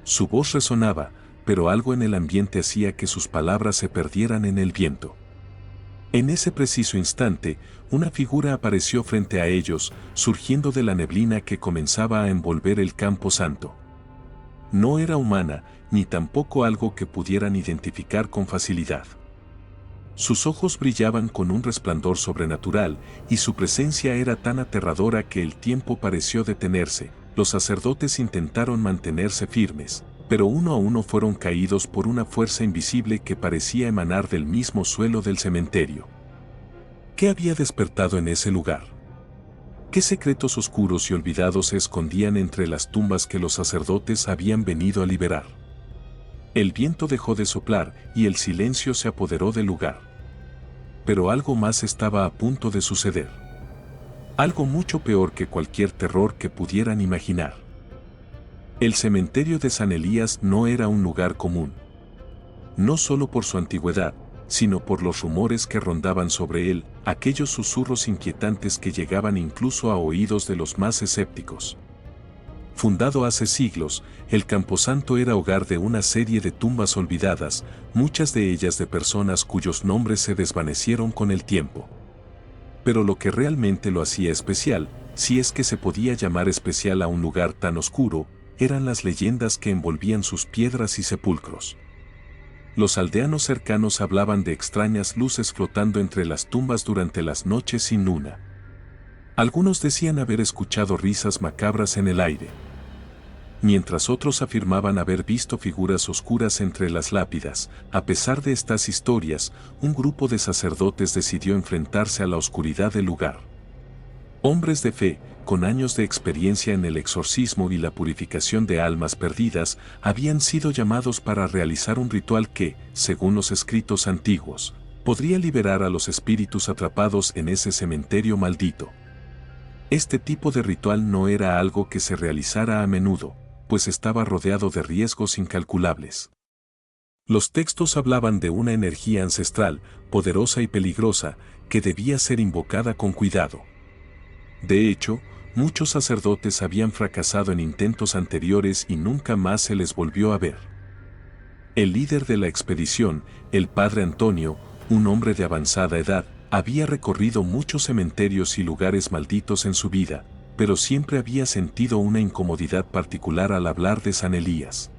Su voz resonaba, pero algo en el ambiente hacía que sus palabras se perdieran en el viento. En ese preciso instante, una figura apareció frente a ellos, surgiendo de la neblina que comenzaba a envolver el campo santo. No era humana, ni tampoco algo que pudieran identificar con facilidad. Sus ojos brillaban con un resplandor sobrenatural, y su presencia era tan aterradora que el tiempo pareció detenerse. Los sacerdotes intentaron mantenerse firmes, pero uno a uno fueron caídos por una fuerza invisible que parecía emanar del mismo suelo del cementerio. ¿Qué había despertado en ese lugar? ¿Qué secretos oscuros y olvidados se escondían entre las tumbas que los sacerdotes habían venido a liberar? El viento dejó de soplar y el silencio se apoderó del lugar. Pero algo más estaba a punto de suceder. Algo mucho peor que cualquier terror que pudieran imaginar. El cementerio de San Elías no era un lugar común. No solo por su antigüedad, sino por los rumores que rondaban sobre él, aquellos susurros inquietantes que llegaban incluso a oídos de los más escépticos. Fundado hace siglos, el Camposanto era hogar de una serie de tumbas olvidadas, muchas de ellas de personas cuyos nombres se desvanecieron con el tiempo. Pero lo que realmente lo hacía especial, si es que se podía llamar especial a un lugar tan oscuro, eran las leyendas que envolvían sus piedras y sepulcros. Los aldeanos cercanos hablaban de extrañas luces flotando entre las tumbas durante las noches sin luna. Algunos decían haber escuchado risas macabras en el aire, mientras otros afirmaban haber visto figuras oscuras entre las lápidas. A pesar de estas historias, un grupo de sacerdotes decidió enfrentarse a la oscuridad del lugar. Hombres de fe, con años de experiencia en el exorcismo y la purificación de almas perdidas, habían sido llamados para realizar un ritual que, según los escritos antiguos, podría liberar a los espíritus atrapados en ese cementerio maldito. Este tipo de ritual no era algo que se realizara a menudo, pues estaba rodeado de riesgos incalculables. Los textos hablaban de una energía ancestral, poderosa y peligrosa, que debía ser invocada con cuidado. De hecho, muchos sacerdotes habían fracasado en intentos anteriores y nunca más se les volvió a ver. El líder de la expedición, el padre Antonio, un hombre de avanzada edad, había recorrido muchos cementerios y lugares malditos en su vida, pero siempre había sentido una incomodidad particular al hablar de San Elías.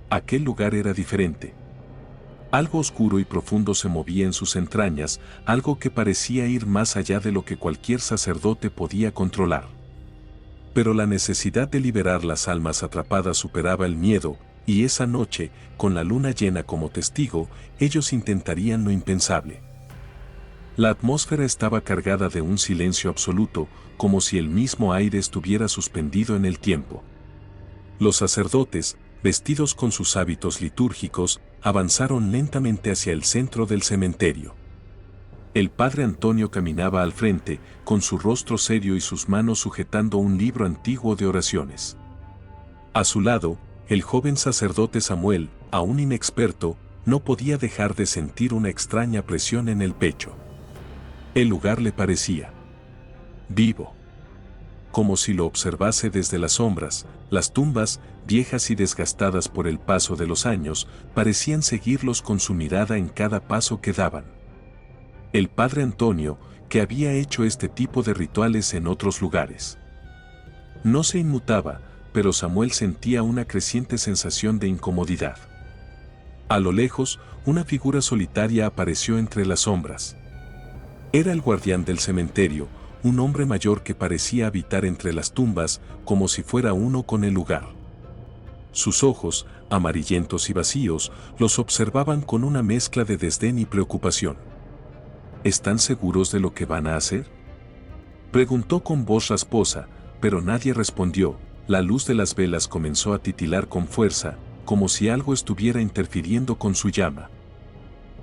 Aquel lugar era diferente. Algo oscuro y profundo se movía en sus entrañas, algo que parecía ir más allá de lo que cualquier sacerdote podía controlar. Pero la necesidad de liberar las almas atrapadas superaba el miedo, y esa noche, con la luna llena como testigo, ellos intentarían lo impensable. La atmósfera estaba cargada de un silencio absoluto, como si el mismo aire estuviera suspendido en el tiempo. Los sacerdotes, vestidos con sus hábitos litúrgicos, avanzaron lentamente hacia el centro del cementerio. El padre Antonio caminaba al frente, con su rostro serio y sus manos sujetando un libro antiguo de oraciones. A su lado, el joven sacerdote Samuel, aún inexperto, no podía dejar de sentir una extraña presión en el pecho. El lugar le parecía vivo. Como si lo observase desde las sombras, las tumbas, viejas y desgastadas por el paso de los años, parecían seguirlos con su mirada en cada paso que daban. El padre Antonio, que había hecho este tipo de rituales en otros lugares, no se inmutaba, pero Samuel sentía una creciente sensación de incomodidad. A lo lejos, una figura solitaria apareció entre las sombras. Era el guardián del cementerio, un hombre mayor que parecía habitar entre las tumbas, como si fuera uno con el lugar. Sus ojos, amarillentos y vacíos, los observaban con una mezcla de desdén y preocupación. ¿Están seguros de lo que van a hacer?, preguntó con voz rasposa, pero nadie respondió. La luz de las velas comenzó a titilar con fuerza, como si algo estuviera interfiriendo con su llama.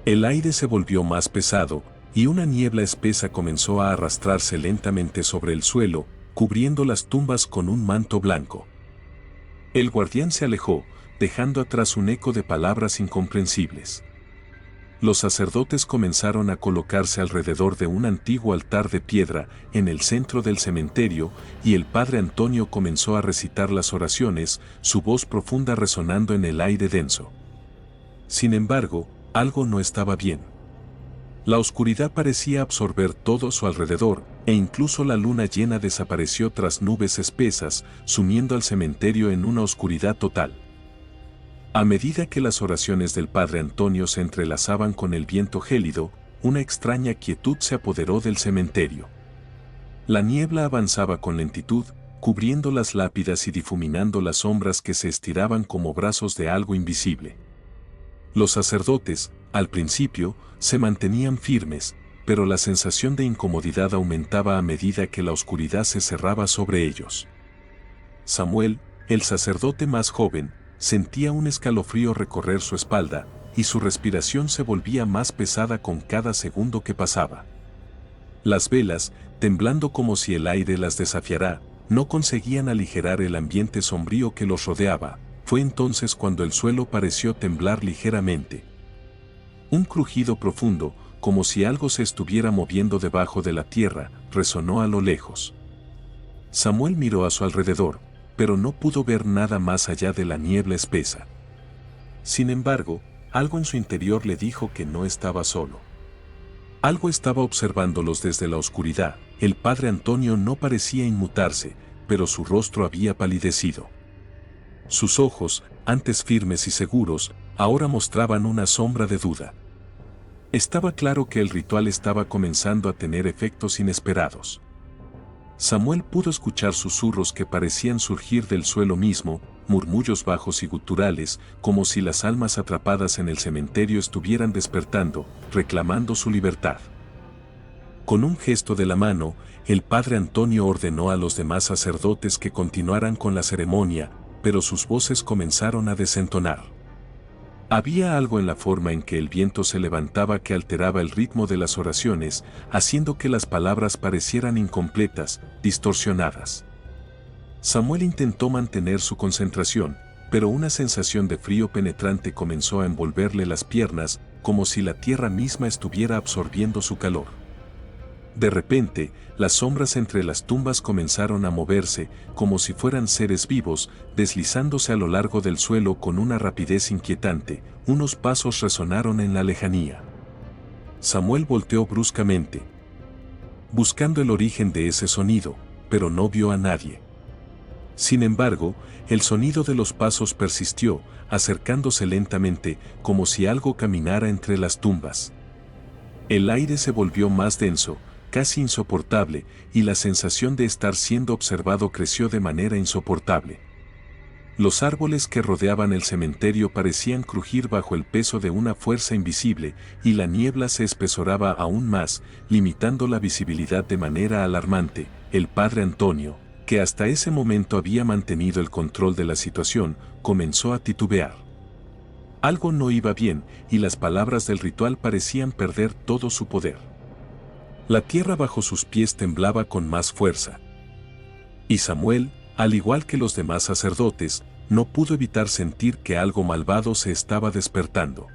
El aire se volvió más pesado, y una niebla espesa comenzó a arrastrarse lentamente sobre el suelo, cubriendo las tumbas con un manto blanco. El guardián se alejó, dejando atrás un eco de palabras incomprensibles. Los sacerdotes comenzaron a colocarse alrededor de un antiguo altar de piedra en el centro del cementerio, y el padre Antonio comenzó a recitar las oraciones, su voz profunda resonando en el aire denso. Sin embargo, algo no estaba bien. La oscuridad parecía absorber todo a su alrededor, e incluso la luna llena desapareció tras nubes espesas, sumiendo al cementerio en una oscuridad total. A medida que las oraciones del padre Antonio se entrelazaban con el viento gélido, una extraña quietud se apoderó del cementerio. La niebla avanzaba con lentitud, cubriendo las lápidas y difuminando las sombras que se estiraban como brazos de algo invisible. Los sacerdotes, al principio, se mantenían firmes, pero la sensación de incomodidad aumentaba a medida que la oscuridad se cerraba sobre ellos. Samuel, el sacerdote más joven, sentía un escalofrío recorrer su espalda, y su respiración se volvía más pesada con cada segundo que pasaba. Las velas, temblando como si el aire las desafiara, no conseguían aligerar el ambiente sombrío que los rodeaba. Fue entonces cuando el suelo pareció temblar ligeramente. Un crujido profundo, como si algo se estuviera moviendo debajo de la tierra, resonó a lo lejos. Samuel miró a su alrededor, pero no pudo ver nada más allá de la niebla espesa. Sin embargo, algo en su interior le dijo que no estaba solo. Algo estaba observándolos desde la oscuridad. El padre Antonio no parecía inmutarse, pero su rostro había palidecido. Sus ojos, antes firmes y seguros, ahora mostraban una sombra de duda. Estaba claro que el ritual estaba comenzando a tener efectos inesperados. Samuel pudo escuchar susurros que parecían surgir del suelo mismo, murmullos bajos y guturales, como si las almas atrapadas en el cementerio estuvieran despertando, reclamando su libertad. Con un gesto de la mano, el padre Antonio ordenó a los demás sacerdotes que continuaran con la ceremonia, pero sus voces comenzaron a desentonar. Había algo en la forma en que el viento se levantaba que alteraba el ritmo de las oraciones, haciendo que las palabras parecieran incompletas, distorsionadas. Samuel intentó mantener su concentración, pero una sensación de frío penetrante comenzó a envolverle las piernas, como si la tierra misma estuviera absorbiendo su calor. De repente, las sombras entre las tumbas comenzaron a moverse, como si fueran seres vivos, deslizándose a lo largo del suelo con una rapidez inquietante. Unos pasos resonaron en la lejanía. Samuel volteó bruscamente, buscando el origen de ese sonido, pero no vio a nadie. Sin embargo, el sonido de los pasos persistió, acercándose lentamente, como si algo caminara entre las tumbas. El aire se volvió más denso, casi insoportable, y la sensación de estar siendo observado creció de manera insoportable. Los árboles que rodeaban el cementerio parecían crujir bajo el peso de una fuerza invisible, y la niebla se espesoraba aún más, limitando la visibilidad de manera alarmante. El padre Antonio, que hasta ese momento había mantenido el control de la situación, comenzó a titubear. Algo no iba bien, y las palabras del ritual parecían perder todo su poder. La tierra bajo sus pies temblaba con más fuerza. Y Samuel, al igual que los demás sacerdotes, no pudo evitar sentir que algo malvado se estaba despertando.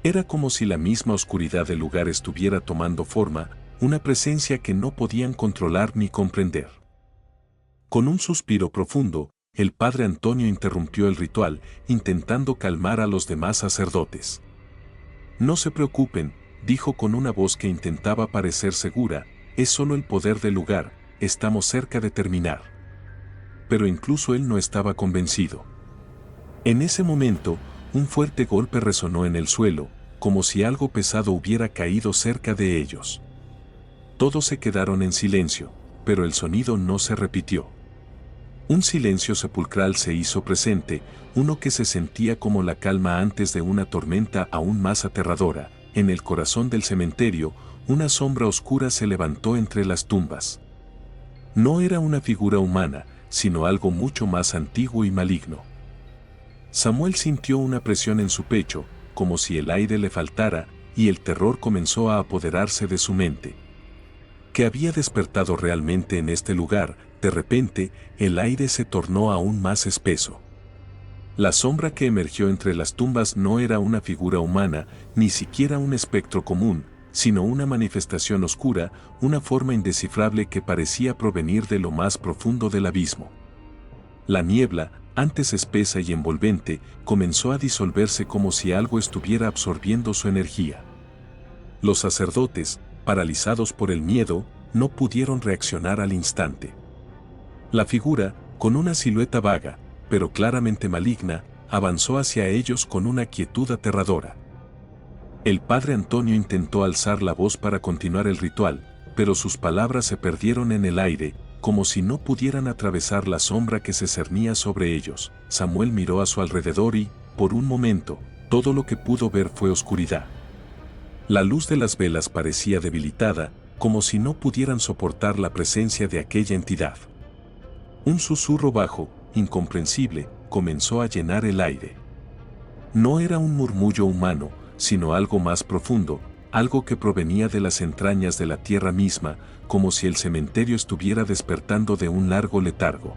Era como si la misma oscuridad del lugar estuviera tomando forma, una presencia que no podían controlar ni comprender. Con un suspiro profundo, el padre Antonio interrumpió el ritual, intentando calmar a los demás sacerdotes. «No se preocupen», dijo con una voz que intentaba parecer segura, «es solo el poder del lugar, estamos cerca de terminar». Pero incluso él no estaba convencido. En ese momento, un fuerte golpe resonó en el suelo, como si algo pesado hubiera caído cerca de ellos. Todos se quedaron en silencio, pero el sonido no se repitió. Un silencio sepulcral se hizo presente, uno que se sentía como la calma antes de una tormenta aún más aterradora. En el corazón del cementerio, una sombra oscura se levantó entre las tumbas. No era una figura humana, sino algo mucho más antiguo y maligno. Samuel sintió una presión en su pecho, como si el aire le faltara, y el terror comenzó a apoderarse de su mente. ¿Qué había despertado realmente en este lugar? De repente, el aire se tornó aún más espeso. La sombra que emergió entre las tumbas no era una figura humana, ni siquiera un espectro común, sino una manifestación oscura, una forma indescifrable que parecía provenir de lo más profundo del abismo. La niebla, antes espesa y envolvente, comenzó a disolverse como si algo estuviera absorbiendo su energía. Los sacerdotes, paralizados por el miedo, no pudieron reaccionar al instante. La figura, con una silueta vaga, pero claramente maligna, avanzó hacia ellos con una quietud aterradora. El padre Antonio intentó alzar la voz para continuar el ritual, pero sus palabras se perdieron en el aire, como si no pudieran atravesar la sombra que se cernía sobre ellos. Samuel miró a su alrededor y, por un momento, todo lo que pudo ver fue oscuridad. La luz de las velas parecía debilitada, como si no pudieran soportar la presencia de aquella entidad. Un susurro bajo, incomprensible, comenzó a llenar el aire. No era un murmullo humano, sino algo más profundo, algo que provenía de las entrañas de la tierra misma, como si el cementerio estuviera despertando de un largo letargo.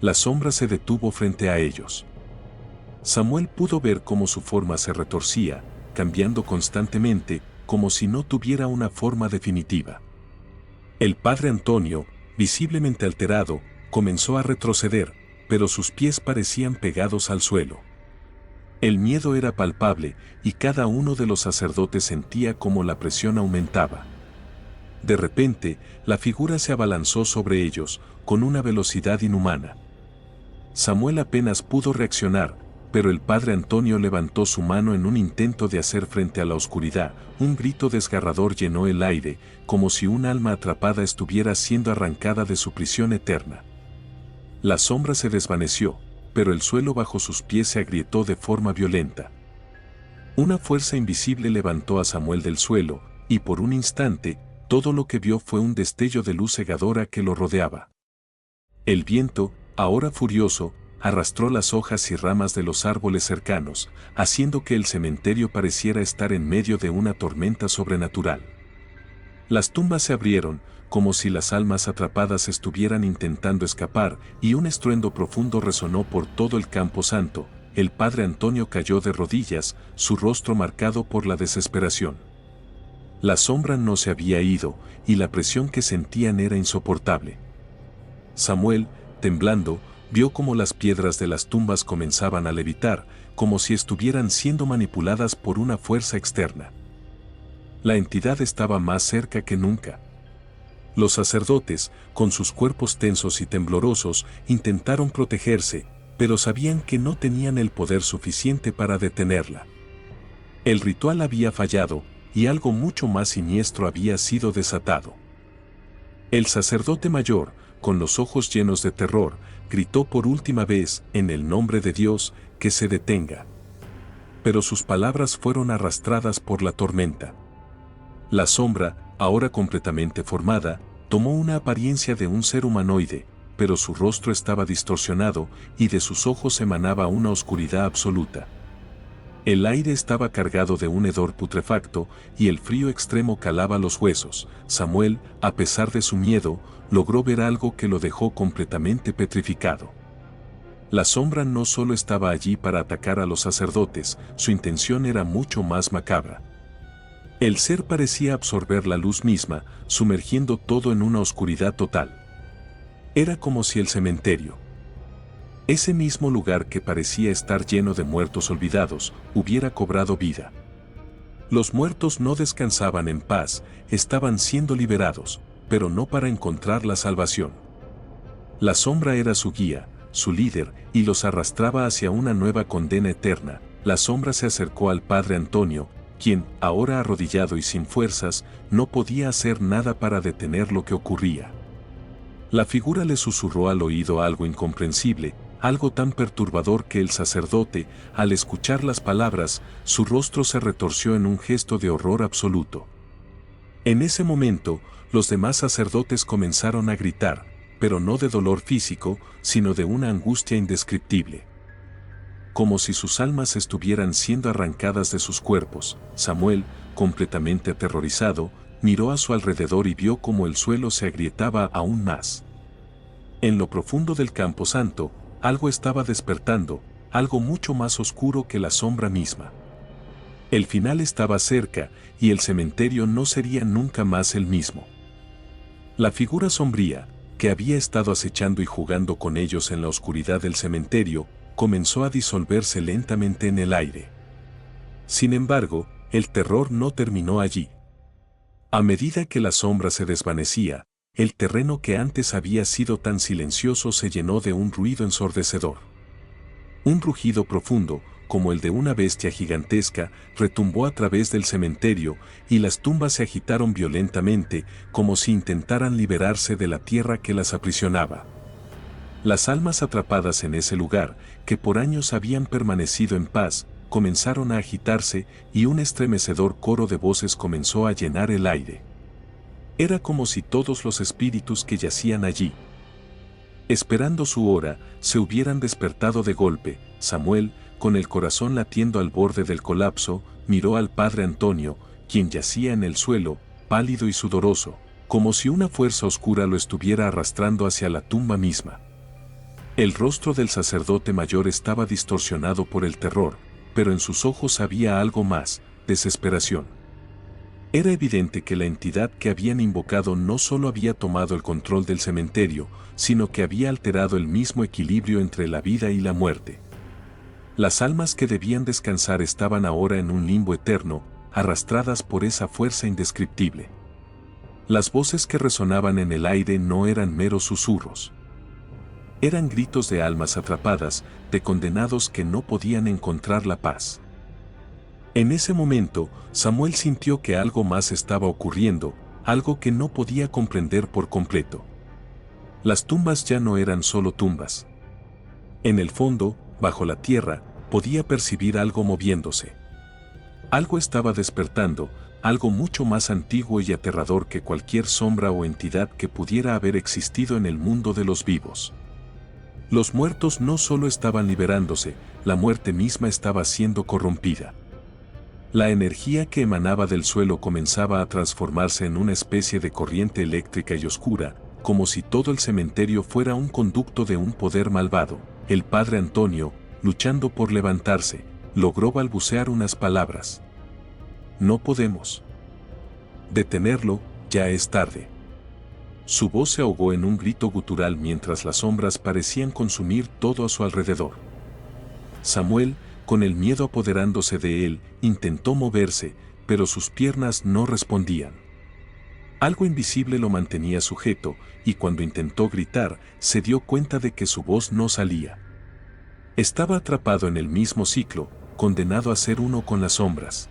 La sombra se detuvo frente a ellos. Samuel pudo ver cómo su forma se retorcía, cambiando constantemente, como si no tuviera una forma definitiva. El padre Antonio, visiblemente alterado, comenzó a retroceder, pero sus pies parecían pegados al suelo. El miedo era palpable, y cada uno de los sacerdotes sentía cómo la presión aumentaba. De repente, la figura se abalanzó sobre ellos, con una velocidad inhumana. Samuel apenas pudo reaccionar, pero el padre Antonio levantó su mano en un intento de hacer frente a la oscuridad. Un grito desgarrador llenó el aire, como si un alma atrapada estuviera siendo arrancada de su prisión eterna. La sombra se desvaneció, pero el suelo bajo sus pies se agrietó de forma violenta. Una fuerza invisible levantó a Samuel del suelo, y por un instante, todo lo que vio fue un destello de luz cegadora que lo rodeaba. El viento, ahora furioso, arrastró las hojas y ramas de los árboles cercanos, haciendo que el cementerio pareciera estar en medio de una tormenta sobrenatural. Las tumbas se abrieron, como si las almas atrapadas estuvieran intentando escapar, y un estruendo profundo resonó por todo el campo santo. El padre Antonio cayó de rodillas, su rostro marcado por la desesperación. La sombra no se había ido, y la presión que sentían era insoportable. Samuel, temblando, vio cómo las piedras de las tumbas comenzaban a levitar, como si estuvieran siendo manipuladas por una fuerza externa. La entidad estaba más cerca que nunca. Los sacerdotes, con sus cuerpos tensos y temblorosos, intentaron protegerse, pero sabían que no tenían el poder suficiente para detenerla. El ritual había fallado, y algo mucho más siniestro había sido desatado. El sacerdote mayor, con los ojos llenos de terror, gritó por última vez, en el nombre de Dios, que se detenga. Pero sus palabras fueron arrastradas por la tormenta. La sombra, ahora completamente formada, tomó una apariencia de un ser humanoide, pero su rostro estaba distorsionado y de sus ojos emanaba una oscuridad absoluta. El aire estaba cargado de un hedor putrefacto y el frío extremo calaba los huesos. Samuel, a pesar de su miedo, logró ver algo que lo dejó completamente petrificado. La sombra no solo estaba allí para atacar a los sacerdotes, su intención era mucho más macabra. El ser parecía absorber la luz misma, sumergiendo todo en una oscuridad total. Era como si el cementerio, ese mismo lugar que parecía estar lleno de muertos olvidados, hubiera cobrado vida. Los muertos no descansaban en paz, estaban siendo liberados, pero no para encontrar la salvación. La sombra era su guía, su líder, y los arrastraba hacia una nueva condena eterna. La sombra se acercó al padre Antonio, quien, ahora arrodillado y sin fuerzas, no podía hacer nada para detener lo que ocurría. La figura le susurró al oído algo incomprensible, algo tan perturbador que el sacerdote, al escuchar las palabras, su rostro se retorció en un gesto de horror absoluto. En ese momento, los demás sacerdotes comenzaron a gritar, pero no de dolor físico, sino de una angustia indescriptible. Como si sus almas estuvieran siendo arrancadas de sus cuerpos. Samuel, completamente aterrorizado, miró a su alrededor y vio cómo el suelo se agrietaba aún más. En lo profundo del campo santo, algo estaba despertando, algo mucho más oscuro que la sombra misma. El final estaba cerca, y el cementerio no sería nunca más el mismo. La figura sombría, que había estado acechando y jugando con ellos en la oscuridad del cementerio, comenzó a disolverse lentamente en el aire. Sin embargo, el terror no terminó allí. A medida que la sombra se desvanecía, el terreno que antes había sido tan silencioso se llenó de un ruido ensordecedor. Un rugido profundo, como el de una bestia gigantesca, retumbó a través del cementerio, y las tumbas se agitaron violentamente, como si intentaran liberarse de la tierra que las aprisionaba. Las almas atrapadas en ese lugar, que por años habían permanecido en paz, comenzaron a agitarse, y un estremecedor coro de voces comenzó a llenar el aire. Era como si todos los espíritus que yacían allí, esperando su hora, se hubieran despertado de golpe. Samuel, con el corazón latiendo al borde del colapso, miró al padre Antonio, quien yacía en el suelo, pálido y sudoroso, como si una fuerza oscura lo estuviera arrastrando hacia la tumba misma. El rostro del sacerdote mayor estaba distorsionado por el terror, pero en sus ojos había algo más, desesperación. Era evidente que la entidad que habían invocado no solo había tomado el control del cementerio, sino que había alterado el mismo equilibrio entre la vida y la muerte. Las almas que debían descansar estaban ahora en un limbo eterno, arrastradas por esa fuerza indescriptible. Las voces que resonaban en el aire no eran meros susurros. Eran gritos de almas atrapadas, de condenados que no podían encontrar la paz. En ese momento, Samuel sintió que algo más estaba ocurriendo, algo que no podía comprender por completo. Las tumbas ya no eran solo tumbas. En el fondo, bajo la tierra, podía percibir algo moviéndose. Algo estaba despertando, algo mucho más antiguo y aterrador que cualquier sombra o entidad que pudiera haber existido en el mundo de los vivos. Los muertos no solo estaban liberándose, la muerte misma estaba siendo corrompida. La energía que emanaba del suelo comenzaba a transformarse en una especie de corriente eléctrica y oscura, como si todo el cementerio fuera un conducto de un poder malvado. El padre Antonio, luchando por levantarse, logró balbucear unas palabras. No podemos detenerlo, ya es tarde. Su voz se ahogó en un grito gutural mientras las sombras parecían consumir todo a su alrededor. Samuel, con el miedo apoderándose de él, intentó moverse, pero sus piernas no respondían. Algo invisible lo mantenía sujeto, y cuando intentó gritar, se dio cuenta de que su voz no salía. Estaba atrapado en el mismo ciclo, condenado a ser uno con las sombras.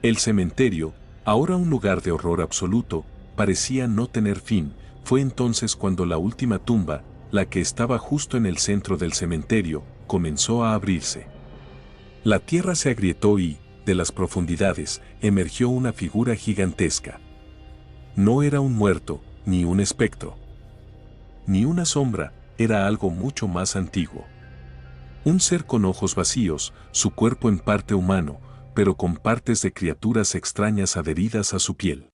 El cementerio, ahora un lugar de horror absoluto, parecía no tener fin. Fue entonces cuando la última tumba, la que estaba justo en el centro del cementerio, comenzó a abrirse. La tierra se agrietó y, de las profundidades, emergió una figura gigantesca. No era un muerto, ni un espectro, ni una sombra, era algo mucho más antiguo. Un ser con ojos vacíos, su cuerpo en parte humano, pero con partes de criaturas extrañas adheridas a su piel.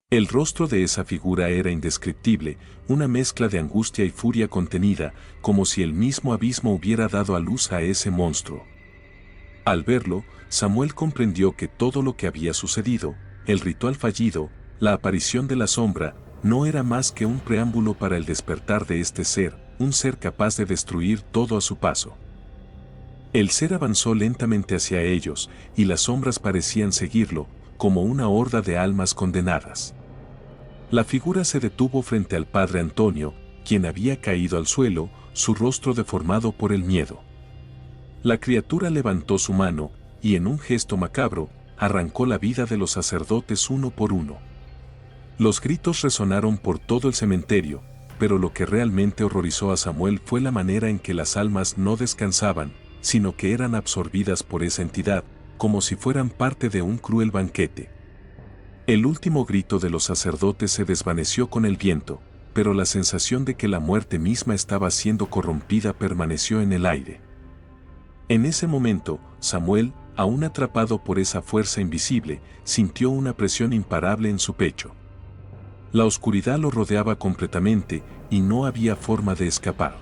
El rostro de esa figura era indescriptible, una mezcla de angustia y furia contenida, como si el mismo abismo hubiera dado a luz a ese monstruo. Al verlo, Samuel comprendió que todo lo que había sucedido, el ritual fallido, la aparición de la sombra, no era más que un preámbulo para el despertar de este ser, un ser capaz de destruir todo a su paso. El ser avanzó lentamente hacia ellos, y las sombras parecían seguirlo, como una horda de almas condenadas. La figura se detuvo frente al padre Antonio, quien había caído al suelo, su rostro deformado por el miedo. La criatura levantó su mano, y en un gesto macabro, arrancó la vida de los sacerdotes uno por uno. Los gritos resonaron por todo el cementerio, pero lo que realmente horrorizó a Samuel fue la manera en que las almas no descansaban, sino que eran absorbidas por esa entidad, como si fueran parte de un cruel banquete. El último grito de los sacerdotes se desvaneció con el viento, pero la sensación de que la muerte misma estaba siendo corrompida permaneció en el aire. En ese momento, Samuel, aún atrapado por esa fuerza invisible, sintió una presión imparable en su pecho. La oscuridad lo rodeaba completamente y no había forma de escapar.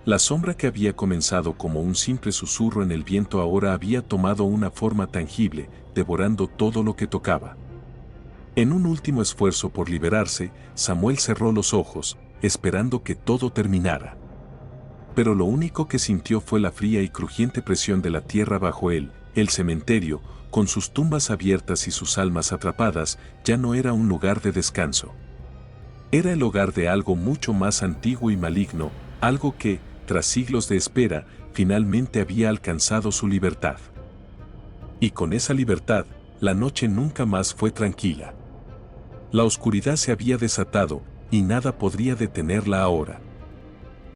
La sombra que había comenzado como un simple susurro en el viento ahora había tomado una forma tangible, devorando todo lo que tocaba. En un último esfuerzo por liberarse, Samuel cerró los ojos, esperando que todo terminara. Pero lo único que sintió fue la fría y crujiente presión de la tierra bajo él. El cementerio, con sus tumbas abiertas y sus almas atrapadas, ya no era un lugar de descanso. Era el hogar de algo mucho más antiguo y maligno, algo que, tras siglos de espera, finalmente había alcanzado su libertad. Y con esa libertad, la noche nunca más fue tranquila. La oscuridad se había desatado, y nada podría detenerla ahora.